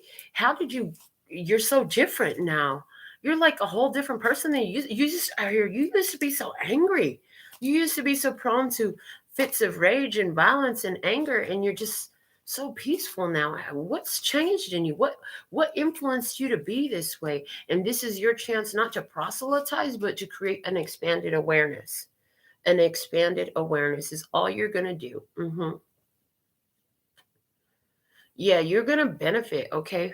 you're so different now. You're like a whole different person than you used to be so angry. You used to be so prone to fits of rage and violence and anger. And you're just so peaceful now. What's changed in you? What influenced you to be this way? And this is your chance not to proselytize, but to create an expanded awareness. An expanded awareness is all you're going to do. Yeah, you're going to benefit, okay?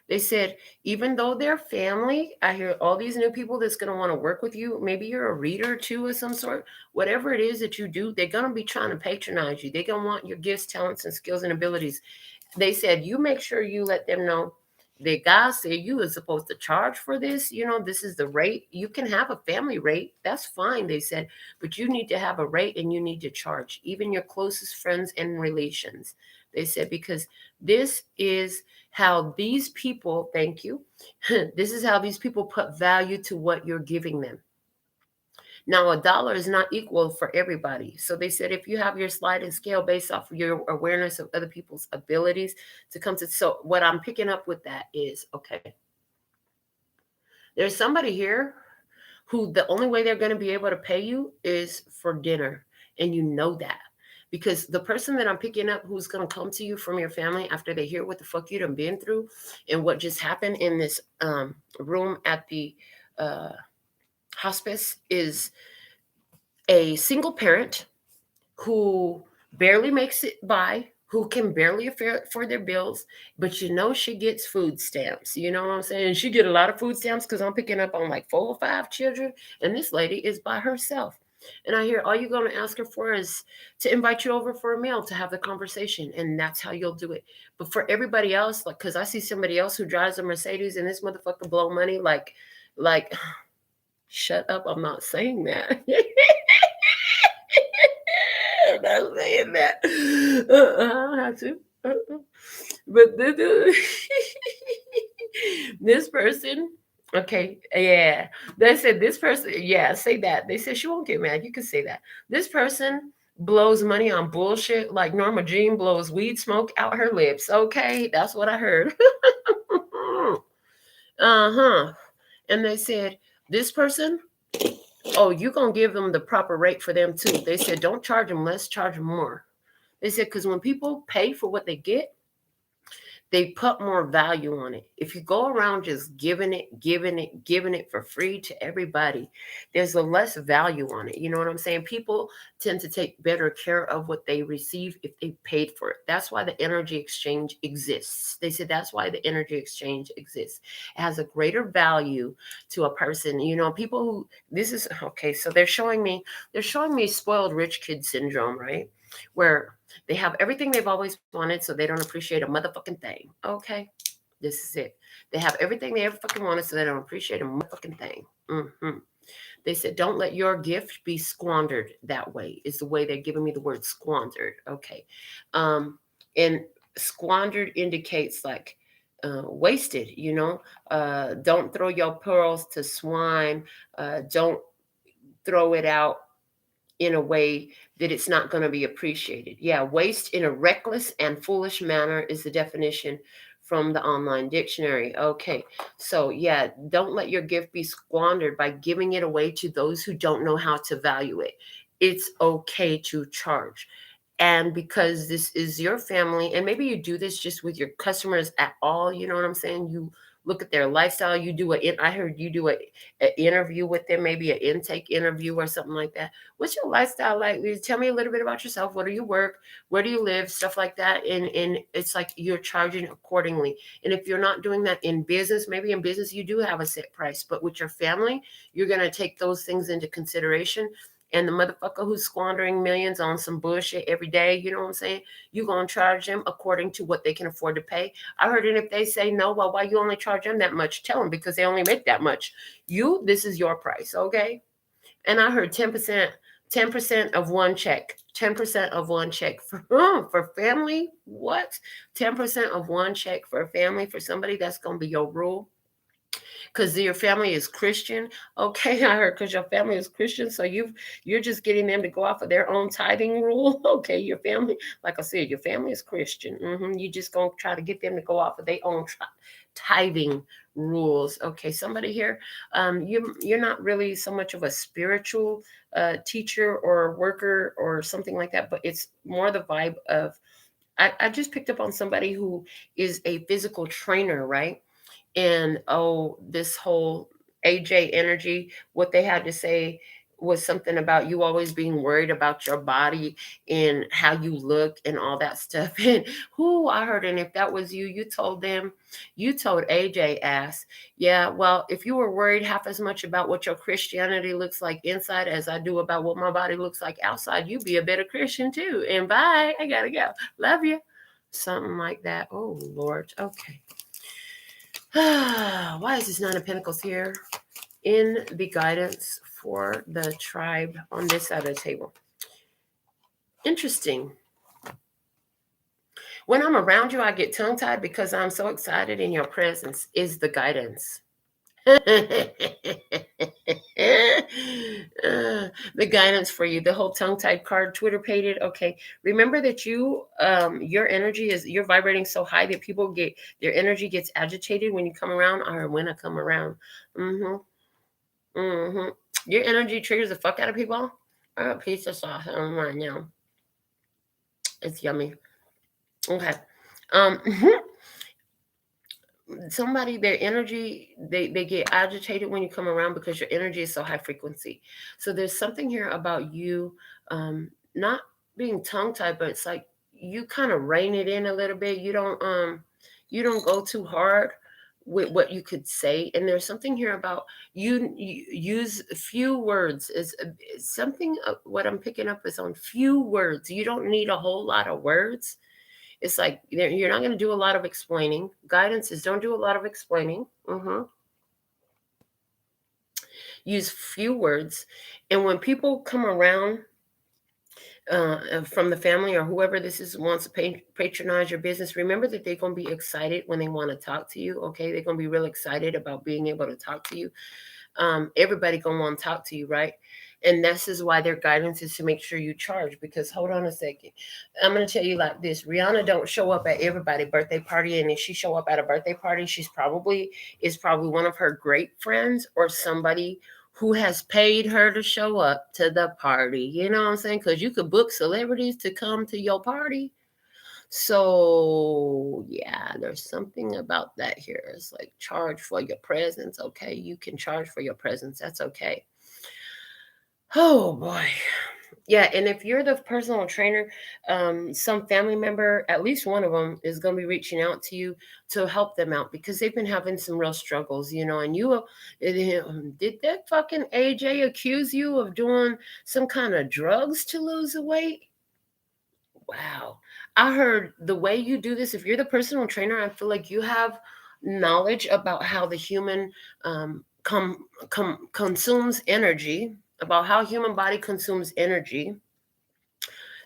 They said, even though they're family, I hear all these new people that's going to want to work with you. Maybe you're a reader too of some sort. Whatever it is that you do, they're going to be trying to patronize you. They're going to want your gifts, talents, and skills and abilities. They said, you make sure you let them know that God said you are supposed to charge for this. You know, this is the rate. You can have a family rate. That's fine, they said. But you need to have a rate and you need to charge, even your closest friends and relations. They said, because this is how these people, thank you, this is how these people put value to what you're giving them. Now, $1 is not equal for everybody. So they said if you have your sliding scale based off of your awareness of other people's abilities to come to. So what I'm picking up with that is, okay, there's somebody here who the only way they're going to be able to pay you is for dinner. And you know that. Because the person that I'm picking up who's going to come to you from your family after they hear what the fuck you done been through and what just happened in this room at the hospice is a single parent who barely makes it by, who can barely afford their bills, but you know she gets food stamps. You know what I'm saying? She get a lot of food stamps because I'm picking up on like 4 or 5 children, and this lady is by herself. And I hear all you're going to ask her for is to invite you over for a meal to have the conversation, and that's how you'll do it. But for everybody else, like, because I see somebody else who drives a Mercedes, and this motherfucker blow money like, shut up! I'm not saying that. I'm not saying that. I don't have to. But this person, okay, yeah. They said this person, yeah, say that. They said she won't get mad. You can say that. This person blows money on bullshit like Norma Jean blows weed smoke out her lips. Okay, that's what I heard. And they said, this person, oh, you're going to give them the proper rate for them too. They said, don't charge them less, charge them more. They said, because when people pay for what they get, they put more value on it. If you go around just giving it for free to everybody, there's a less value on it. You know what I'm saying? People tend to take better care of what they receive if they paid for it. That's why the energy exchange exists. They said that's why the energy exchange exists. It has a greater value to a person. You know, people who, this is, okay, so they're showing me spoiled rich kid syndrome, right? Where they have everything they've always wanted, so they don't appreciate a motherfucking thing. Okay? This is it. They have everything they ever fucking wanted, so they don't appreciate a motherfucking thing. They said, don't let your gift be squandered that way, is the way they're giving me the word squandered. Okay. And Squandered indicates like wasted, don't throw your pearls to swine. Don't throw it out in a way that it's not going to be appreciated. Yeah, waste in a reckless and foolish manner is the definition from the online dictionary. Okay, so yeah, don't let your gift be squandered by giving it away to those who don't know how to value it. It's okay to charge. And because this is your family, and maybe you do this just with your customers at all, you know what I'm saying? You look at their lifestyle, you do I heard you do an interview with them, maybe an intake interview or something like that. What's your lifestyle like? Tell me a little bit about yourself. Where do you work? Where do you live? Stuff like that. And it's like you're charging accordingly. And if you're not doing that in business, maybe in business you do have a set price, but with your family, you're going to take those things into consideration. And the motherfucker who's squandering millions on some bullshit every day, you know what I'm saying? You're going to charge them according to what they can afford to pay. I heard it, if they say no, well, why you only charge them that much? Tell them because they only make that much. This is your price, okay? And I heard 10% of one check, 10% of one check for family. What? 10% of one check for a family, for somebody, that's going to be your rule. Because your family is Christian. Okay, I heard because your family is Christian, so you're just getting them to go off of their own tithing rule. Okay, your family, like I said, your family is Christian. You just gonna try to get them to go off of their own tithing rules. Okay, somebody here, you're not really so much of a spiritual teacher or worker or something like that, but it's more the vibe of, I just picked up on somebody who is a physical trainer, right? And this whole AJ energy, what they had to say was something about you always being worried about your body and how you look and all that stuff. And who I heard, and if that was you, you told AJ ass, yeah, well, if you were worried half as much about what your Christianity looks like inside as I do about what my body looks like outside, you'd be a better Christian too. And bye, I gotta go. Love you. Something like that. Oh Lord. Okay. Why is this Nine of Pentacles here in the guidance for the tribe on this side of the table? Interesting. When I'm around you, I get tongue-tied because I'm so excited in your presence is the guidance. The guidance for you, the whole tongue-tied card, Twitter pated. Okay, remember that your energy is, you're vibrating so high that people their energy gets agitated when you come around, or when I come around. Your energy triggers the fuck out of people. A piece of sauce right now. It's yummy. Okay. Somebody, their energy, they get agitated when you come around because your energy is so high frequency. So there's something here about you not being tongue-tied, but it's like you kind of rein it in a little bit. You don't go too hard with what you could say. And there's something here about you use few words. Is something what I'm picking up is on few words. You don't need a whole lot of words. It's like you're not going to do a lot of explaining. Guidance is don't do a lot of explaining. Use few words. And when people come around from the family or whoever this is wants to patronize your business, remember that they're going to be excited when they want to talk to you. Okay, they're going to be real excited about being able to talk to you. Everybody going to want to talk to you, right? And this is why their guidance is to make sure you charge. Because hold on a second, I'm going to tell you like this: Rihanna don't show up at everybody's birthday party, and if she show up at a birthday party, she's probably one of her great friends or somebody who has paid her to show up to the party. You know what I'm saying? Because you could book celebrities to come to your party. So yeah, there's something about that here. It's like charge for your presence. Okay, you can charge for your presence. That's okay. Oh boy. Yeah, and if you're the personal trainer, some family member, at least one of them, is going to be reaching out to you to help them out because they've been having some real struggles, and did that fucking AJ accuse you of doing some kind of drugs to lose the weight? Wow. I heard the way you do this, if you're the personal trainer, I feel like you have knowledge about how the human consumes energy, about how human body consumes energy.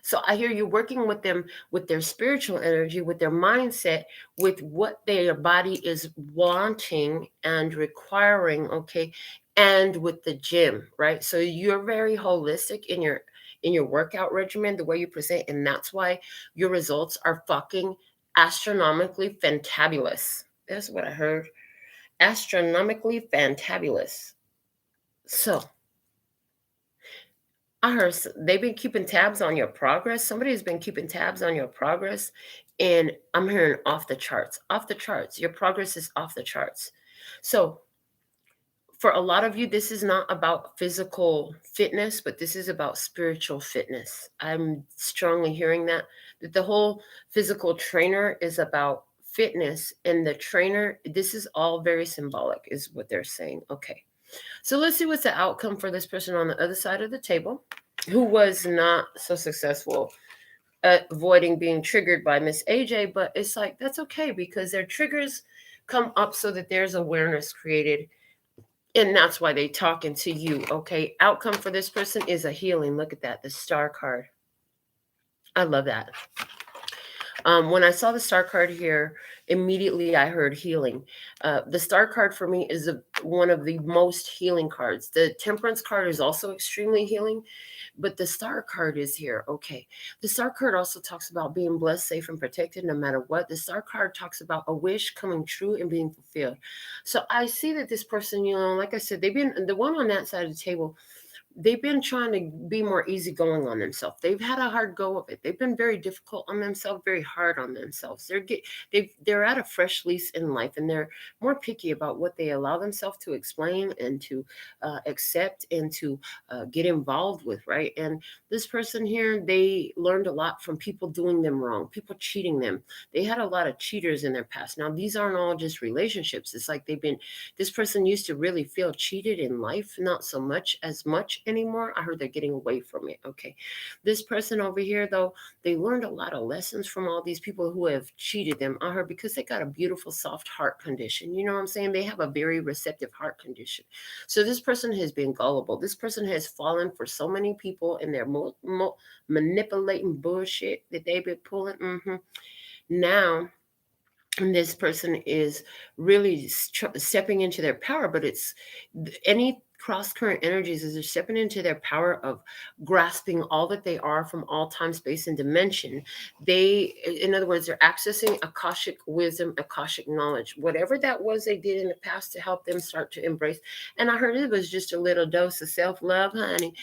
So I hear you working with them, with their spiritual energy, with their mindset, with what their body is wanting and requiring, okay, and with the gym, right? So you're very holistic in your workout regimen, the way you present, and that's why your results are fucking astronomically fantabulous. That's what I heard. Astronomically fantabulous. So I heard they've been keeping tabs on your progress. Somebody's been keeping tabs on your progress. And I'm hearing off the charts. Off the charts. Your progress is off the charts. So for a lot of you, this is not about physical fitness, but this is about spiritual fitness. I'm strongly hearing that the whole physical trainer is about fitness, and the trainer, this is all very symbolic, is what they're saying. Okay. So let's see what's the outcome for this person on the other side of the table who was not so successful at avoiding being triggered by Miss AJ. But it's like, that's okay, because their triggers come up so that there's awareness created. And that's why they talking to you. Okay. Outcome for this person is a healing. Look at that. The star card. I love that. When I saw the star card here, immediately I heard healing. The star card for me is one of the most healing cards. The temperance card is also extremely healing, but the star card is here. Okay. The star card also talks about being blessed, safe, and protected no matter what. The star card talks about a wish coming true and being fulfilled. So I see that this person, like I said, they've been the one on that side of the table. They've been trying to be more easygoing on themselves. They've had a hard go of it. They've been very difficult on themselves, very hard on themselves. They're at a fresh lease in life, and they're more picky about what they allow themselves to explain and to accept and to get involved with, right? And this person here, they learned a lot from people doing them wrong, people cheating them. They had a lot of cheaters in their past. Now, these aren't all just relationships. It's like this person used to really feel cheated in life, not so much anymore. I heard they're getting away from it. Okay. This person over here, though, they learned a lot of lessons from all these people who have cheated them. I heard because they got a beautiful, soft heart condition. You know what I'm saying? They have a very receptive heart condition. So this person has been gullible. This person has fallen for so many people and their manipulating bullshit that they've been pulling. Now, this person is really stepping into their power, but it's any cross current energies is they're stepping into their power of grasping all that they are from all time, space, and dimension. In other words, they're accessing Akashic wisdom, Akashic knowledge, whatever that was they did in the past to help them start to embrace. And I heard it was just a little dose of self-love, honey,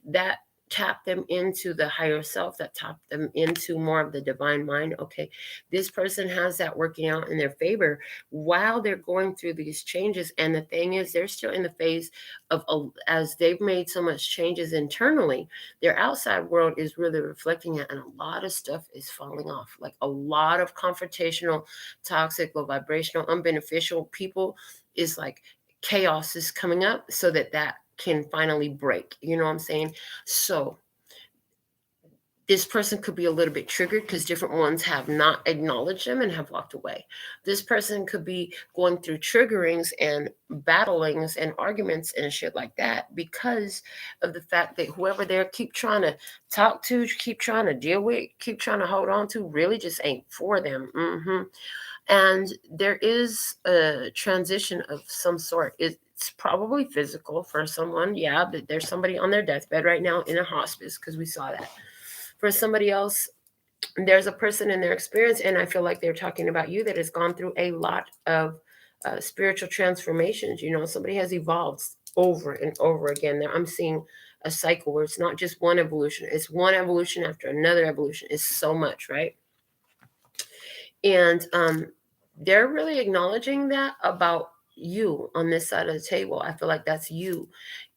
that tap them into the higher self, that tap them into more of the divine mind. Okay, this person has that working out in their favor while they're going through these changes. And the thing is, they're still in the phase of, as they've made so much changes internally, their outside world is really reflecting it, and a lot of stuff is falling off. Like a lot of confrontational, toxic, low vibrational, unbeneficial people is like chaos is coming up so that can finally break. You know what I'm saying? So this person could be a little bit triggered because different ones have not acknowledged them and have walked away. This person could be going through triggerings and battlings and arguments and shit like that because of the fact that whoever they're keep trying to talk to, keep trying to deal with, keep trying to hold on to really just ain't for them. And there is a transition of some sort. It's probably physical for someone. Yeah, but there's somebody on their deathbed right now in a hospice because we saw that. For somebody else, there's a person in their experience, and I feel like they're talking about you, that has gone through a lot of spiritual transformations. Somebody has evolved over and over again. I'm seeing a cycle where it's not just one evolution. It's one evolution after another evolution. It's so much, right? And they're really acknowledging that about you on this side of the table. I feel like that's you.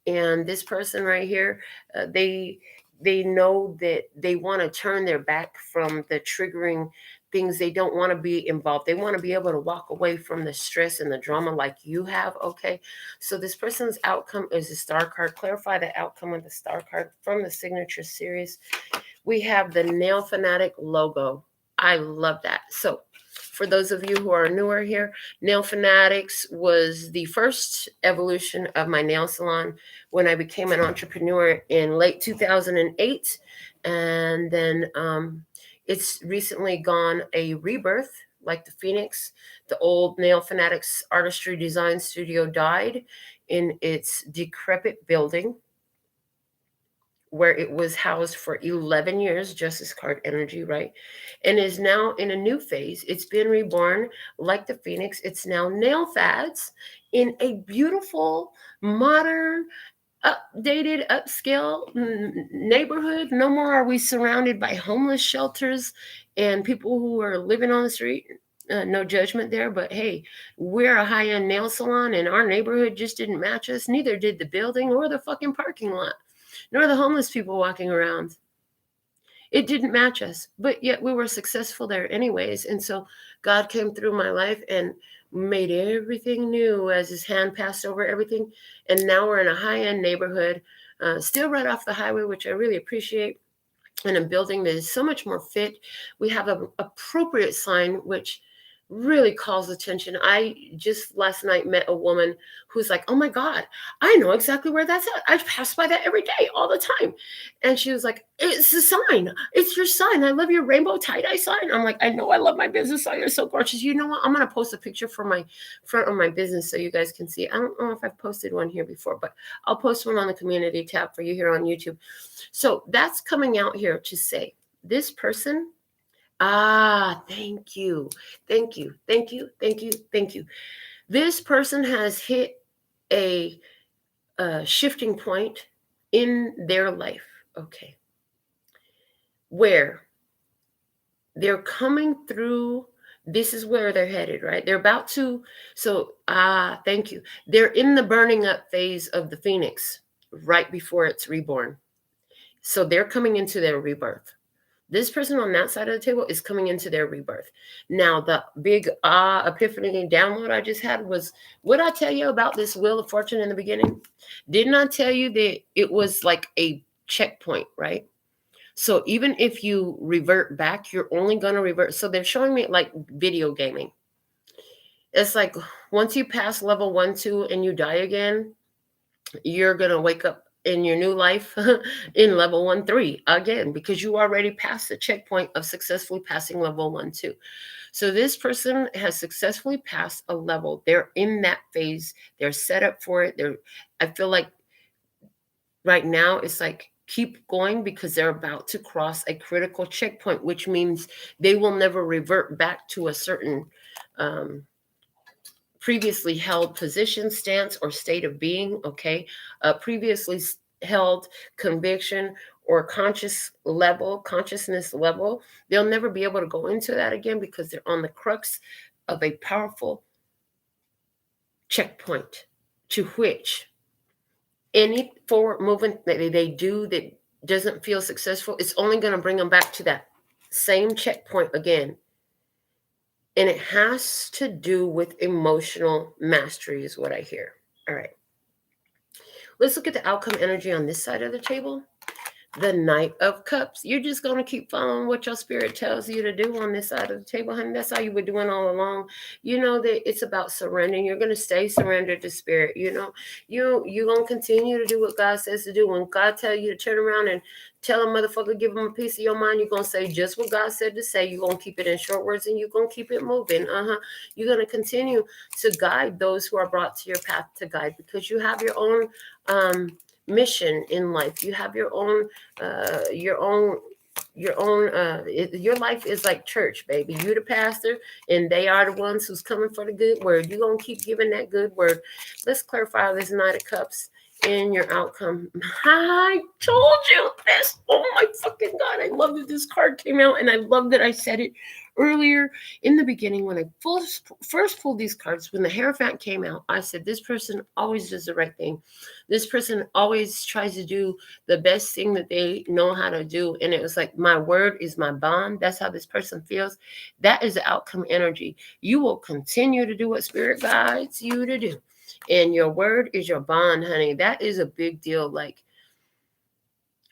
And this person right here, they know that they want to turn their back from the triggering things. They don't want to be involved. They want to be able to walk away from the stress and the drama like you have. Okay. So this person's outcome is a star card. Clarify the outcome of the star card from the signature series. We have the NailFanatic logo. I love that. So for those of you who are newer here, NailFanatics was the first evolution of my nail salon when I became an entrepreneur in late 2008. And then it's recently gone a rebirth, like the Phoenix. The old NailFanatic's artistry design studio died in its decrepit building where it was housed for 11 years, Justice card energy, right? And is now in a new phase. It's been reborn like the Phoenix. It's now nailfads in a beautiful, modern, updated, upscale neighborhood. No more are we surrounded by homeless shelters and people who are living on the street. No judgment there, but hey, we're a high-end nail salon and our neighborhood just didn't match us. Neither did the building or the fucking parking lot, nor the homeless people walking around. It didn't match us, but yet we were successful there anyways. And so God came through my life and made everything new as his hand passed over everything. And now we're in a high-end neighborhood, still right off the highway, which I really appreciate, in a building that is so much more fit. We have an appropriate sign, which really calls attention. I just last night met a woman who's like, oh my God, I know exactly where that's at. I pass by that every day, all the time. And she was like, it's a sign. It's your sign. I love your rainbow tie-dye sign. I'm like, I know, I love my business sign. You're so gorgeous. You know what? I'm going to post a picture for my front of my business so you guys can see. I don't know if I've posted one here before, but I'll post one on the community tab for you here on YouTube. So that's coming out here to say this person, thank you. Thank you. Thank you. Thank you. Thank you. This person has hit a shifting point in their life. Okay. Where they're coming through. This is where they're headed, right? They're about to. So, thank you. They're in the burning up phase of the Phoenix right before it's reborn. So they're coming into their rebirth. This person on that side of the table is coming into their rebirth. Now, the big epiphany download I just had was, what I tell you about this Wheel of Fortune in the beginning? Didn't I tell you that it was like a checkpoint, right? So even if you revert back, you're only going to revert. So they're showing me like video gaming. It's like once you pass level 1, 2, and you die again, you're going to wake up in your new life in level 1, 3 again, because you already passed the checkpoint of successfully passing level 1, 2. So this person has successfully passed a level. They're in that phase. They're set up for it. I feel like right now it's like, keep going, because they're about to cross a critical checkpoint, which means they will never revert back to a certain previously held position, stance, or state of being, okay? Previously held conviction or consciousness level, they'll never be able to go into that again, because they're on the crux of a powerful checkpoint to which any forward movement that they do that doesn't feel successful, it's only going to bring them back to that same checkpoint again. And it has to do with emotional mastery is what I hear. All right. Let's look at the outcome energy on this side of the table. The Knight of Cups. You're just going to keep following what your spirit tells you to do on this side of the table, honey. That's how you were doing all along. You know that it's about surrendering. You're going to stay surrendered to spirit. You know, you're going to continue to do what God says to do. When God tells you to turn around and tell a motherfucker, give him a piece of your mind, you're going to say just what God said to say. You're going to keep it in short words, and you're going to keep it moving. You're going to continue to guide those who are brought to your path to guide, because you have your own mission in life. You have your life is like church, baby. You the pastor, and they are the ones who's coming for the good word. You're gonna keep giving that good word. Let's clarify this Knight of Cups in your outcome. I told you this. Oh my fucking God. I love that this card came out, and I love that I said it earlier in the beginning when I first pulled these cards. When the Hierophant came out, I said, this person always does the right thing. This person always tries to do the best thing that they know how to do. And it was like, my word is my bond. That's how this person feels. That is the outcome energy. You will continue to do what spirit guides you to do. And your word is your bond, honey. That is a big deal. Like,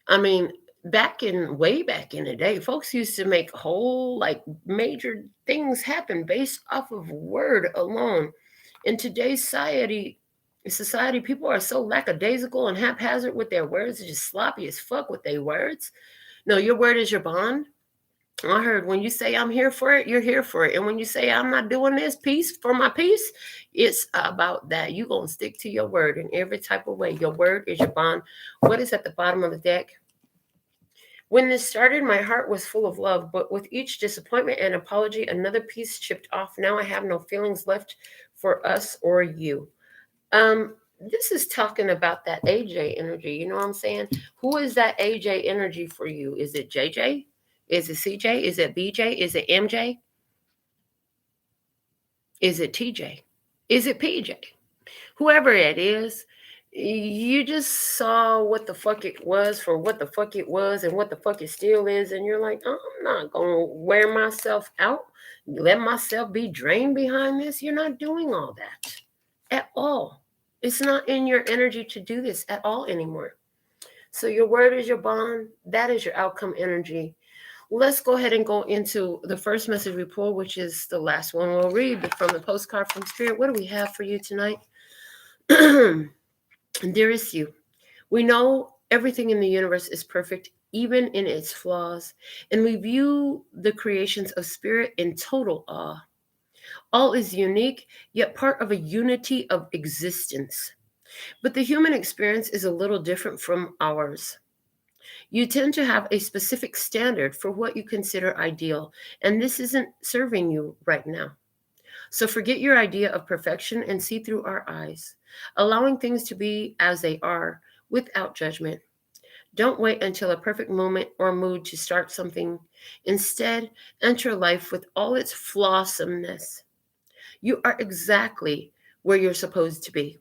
I mean, way back in the day, folks used to make whole like major things happen based off of word alone. In today's society, people are so lackadaisical and haphazard with their words. They're just sloppy as fuck with their words. No, your word is your bond. I heard when you say I'm here for it, you're here for it. And when you say I'm not doing this piece for my peace, it's about that. You're going to stick to your word in every type of way. Your word is your bond. What is at the bottom of the deck? When this started, my heart was full of love, but with each disappointment and apology, another piece chipped off. Now I have no feelings left for us or you. This is talking about that AJ energy. You know what I'm saying? Who is that AJ energy for you? Is it JJ? Is it CJ? Is it BJ? Is it MJ? Is it TJ? Is it PJ? Whoever it is, you just saw what the fuck it was for what the fuck it was and what the fuck it still is. And you're like, oh, I'm not going to wear myself out, let myself be drained behind this. You're not doing all that at all. It's not in your energy to do this at all anymore. So your word is your bond. That is your outcome energy. Let's go ahead and go into the first message we pull, which is the last one we'll read from the postcard from Spirit. What do we have for you tonight? Dearest you, we know everything in the universe is perfect, even in its flaws, and we view the creations of Spirit in total awe. All is unique, yet part of a unity of existence. But the human experience is a little different from ours. You tend to have a specific standard for what you consider ideal, and this isn't serving you right now. So forget your idea of perfection and see through our eyes, allowing things to be as they are without judgment. Don't wait until a perfect moment or mood to start something. Instead, enter life with all its flawsomeness. You are exactly where you're supposed to be.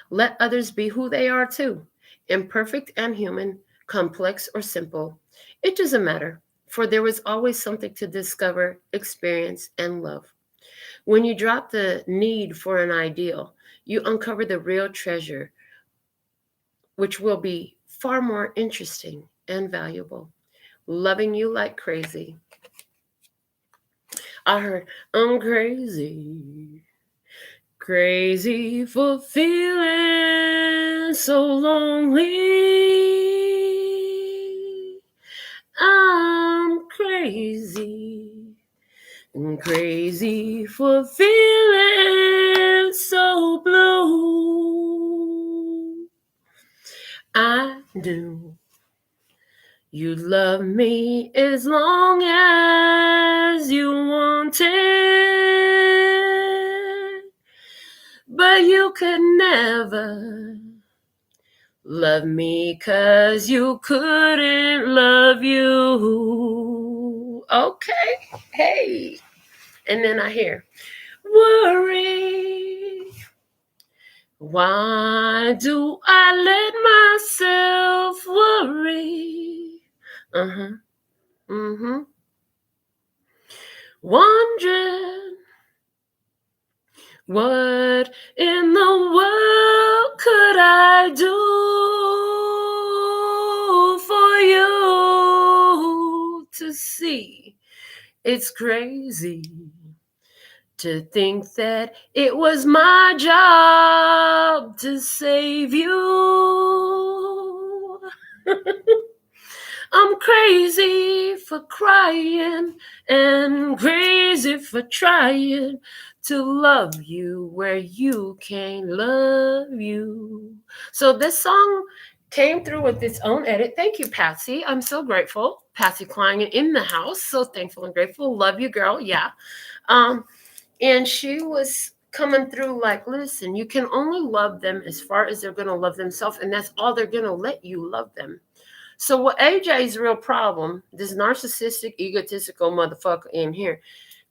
Let others be who they are too, imperfect and human, complex or simple. It doesn't matter, for there is always something to discover, experience, and love. When you drop the need for an ideal, you uncover the real treasure, which will be far more interesting and valuable. Loving you like crazy. I heard, I'm crazy, crazy for feeling so lonely. I'm crazy, and crazy for feeling so blue. I knew you'd love me as long as you wanted, but you could never love me 'cause you couldn't love you. Okay, hey. And then I hear, worry. Why do I let myself worry? Wondering what in the world could I do for you to see? It's crazy to think that it was my job to save you. I'm crazy for crying and crazy for trying to love you where you can't love you. So this song came through with its own edit. Thank you, Patsy. I'm so grateful. Patsy Klein in the house. So thankful and grateful. Love you, girl. Yeah. And she was coming through like, listen, you can only love them as far as they're going to love themselves, and that's all they're going to let you love them. So what AJ's real problem, this narcissistic, egotistical motherfucker in here,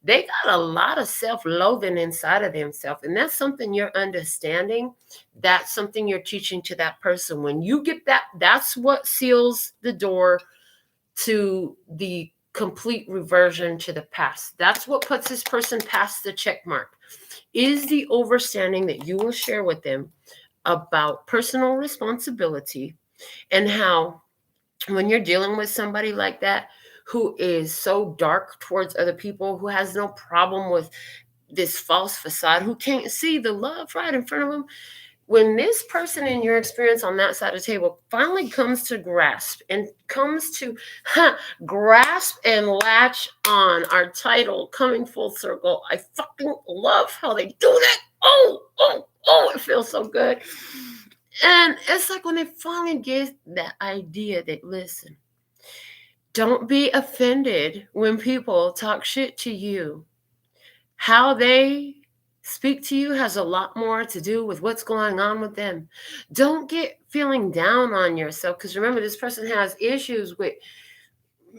they got a lot of self-loathing inside of themselves, and that's something you're understanding. That's something you're teaching to that person. When you get that, that's what seals the door to the complete reversion to the past. That's what puts this person past the check mark, is the understanding that you will share with them about personal responsibility and how when you're dealing with somebody like that who is so dark towards other people, who has no problem with this false facade, who can't see the love right in front of them, when this person in your experience on that side of the table finally comes to grasp and comes to grasp and latch on, our title coming full circle. I fucking love how they do that. Oh, it feels so good. And it's like when they finally get that idea that, listen, don't be offended when people talk shit to you. How they speak to you has a lot more to do with what's going on with them. Don't get feeling down on yourself, because remember, this person has issues with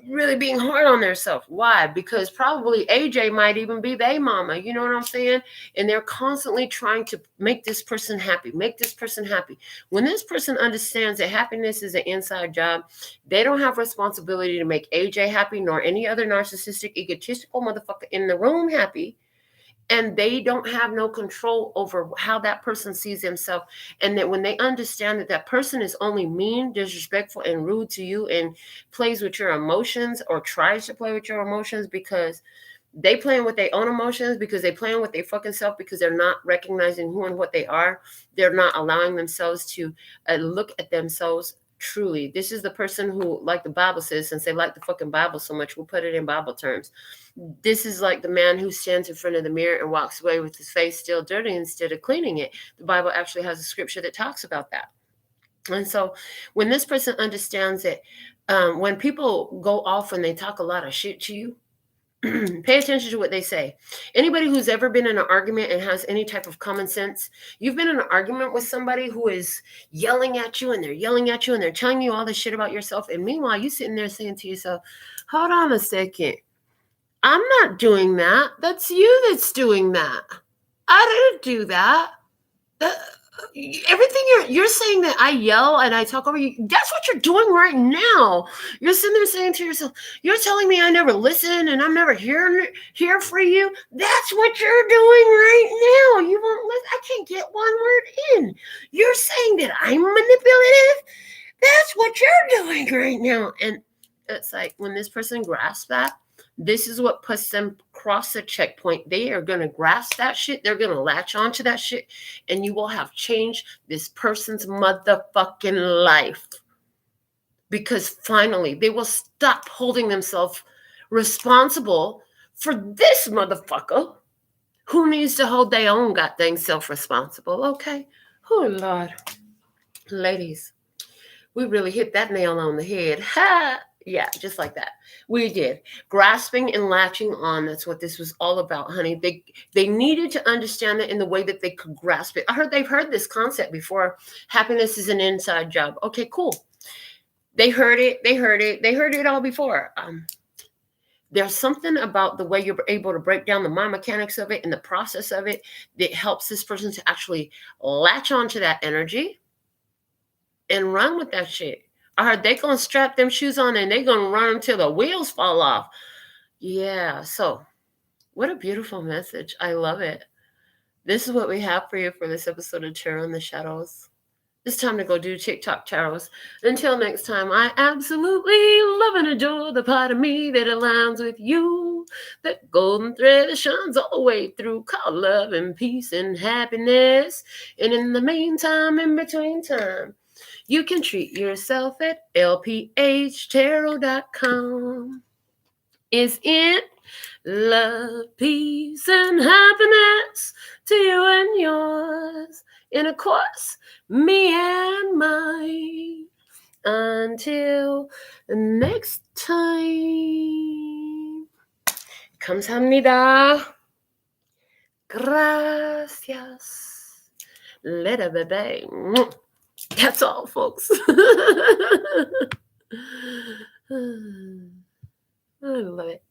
really being hard on themselves. Why? Because probably AJ might even be their mama. You know what I'm saying? And they're constantly trying to make this person happy, make this person happy. When this person understands that happiness is an inside job, they don't have responsibility to make AJ happy, nor any other narcissistic, egotistical motherfucker in the room happy. And they don't have no control over how that person sees himself. And that when they understand that that person is only mean, disrespectful, and rude to you, and plays with your emotions, or tries to play with your emotions, because they playing with their own emotions, because they playing with their fucking self, because they're not recognizing who and what they are. They're not allowing themselves to look at themselves truly. This is the person who, like the Bible says, since they like the fucking Bible so much, we'll put it in Bible terms. This is like the man who stands in front of the mirror and walks away with his face still dirty instead of cleaning it. The Bible actually has a scripture that talks about that. And so when this person understands that, when people go off and they talk a lot of shit to you, pay attention to what they say. Anybody who's ever been in an argument and has any type of common sense, you've been in an argument with somebody who is yelling at you, and they're yelling at you, and they're telling you all this shit about yourself. And meanwhile, you sitting there saying to yourself, hold on a second. I'm not doing that. That's you that's doing that. I didn't do that. Everything you're saying that I yell and I talk over you, that's what you're doing right now. You're sitting there saying to yourself, you're telling me I never listen and I'm never here for you. That's what you're doing right now. You won't listen. I can't get one word in. You're saying that I'm manipulative. That's what you're doing right now. And it's like, when this person grasps that, this is what puts them across the checkpoint. They are going to grasp that shit. They're going to latch onto that shit. And you will have changed this person's motherfucking life. Because finally, they will stop holding themselves responsible for this motherfucker who needs to hold their own goddamn self-responsible. Okay? Oh, Lord. Ladies, we really hit that nail on the head. Ha! Yeah, just like that. We did. Grasping and latching on. That's what this was all about, honey. They needed to understand it in the way that they could grasp it. They've heard this concept before. Happiness is an inside job. Okay, cool. They heard it all before. There's something about the way you're able to break down the mind mechanics of it and the process of it that helps this person to actually latch onto that energy and run with that shit. I heard they gonna strap them shoes on and they gonna run until the wheels fall off. Yeah, so what a beautiful message. I love it. This is what we have for you for this episode of Tarot in the Shadows. It's time to go do TikTok tarots. Until next time, I absolutely love and adore the part of me that aligns with you. That golden thread that shines all the way through, called love and peace and happiness. And in the meantime, in between time, you can treat yourself at LPHtarot.com. Is it love, peace, and happiness to you and yours? And of course, me and mine. Until next time. Kamsahamnida. Gracias. Later, baby. That's all, folks. I love it.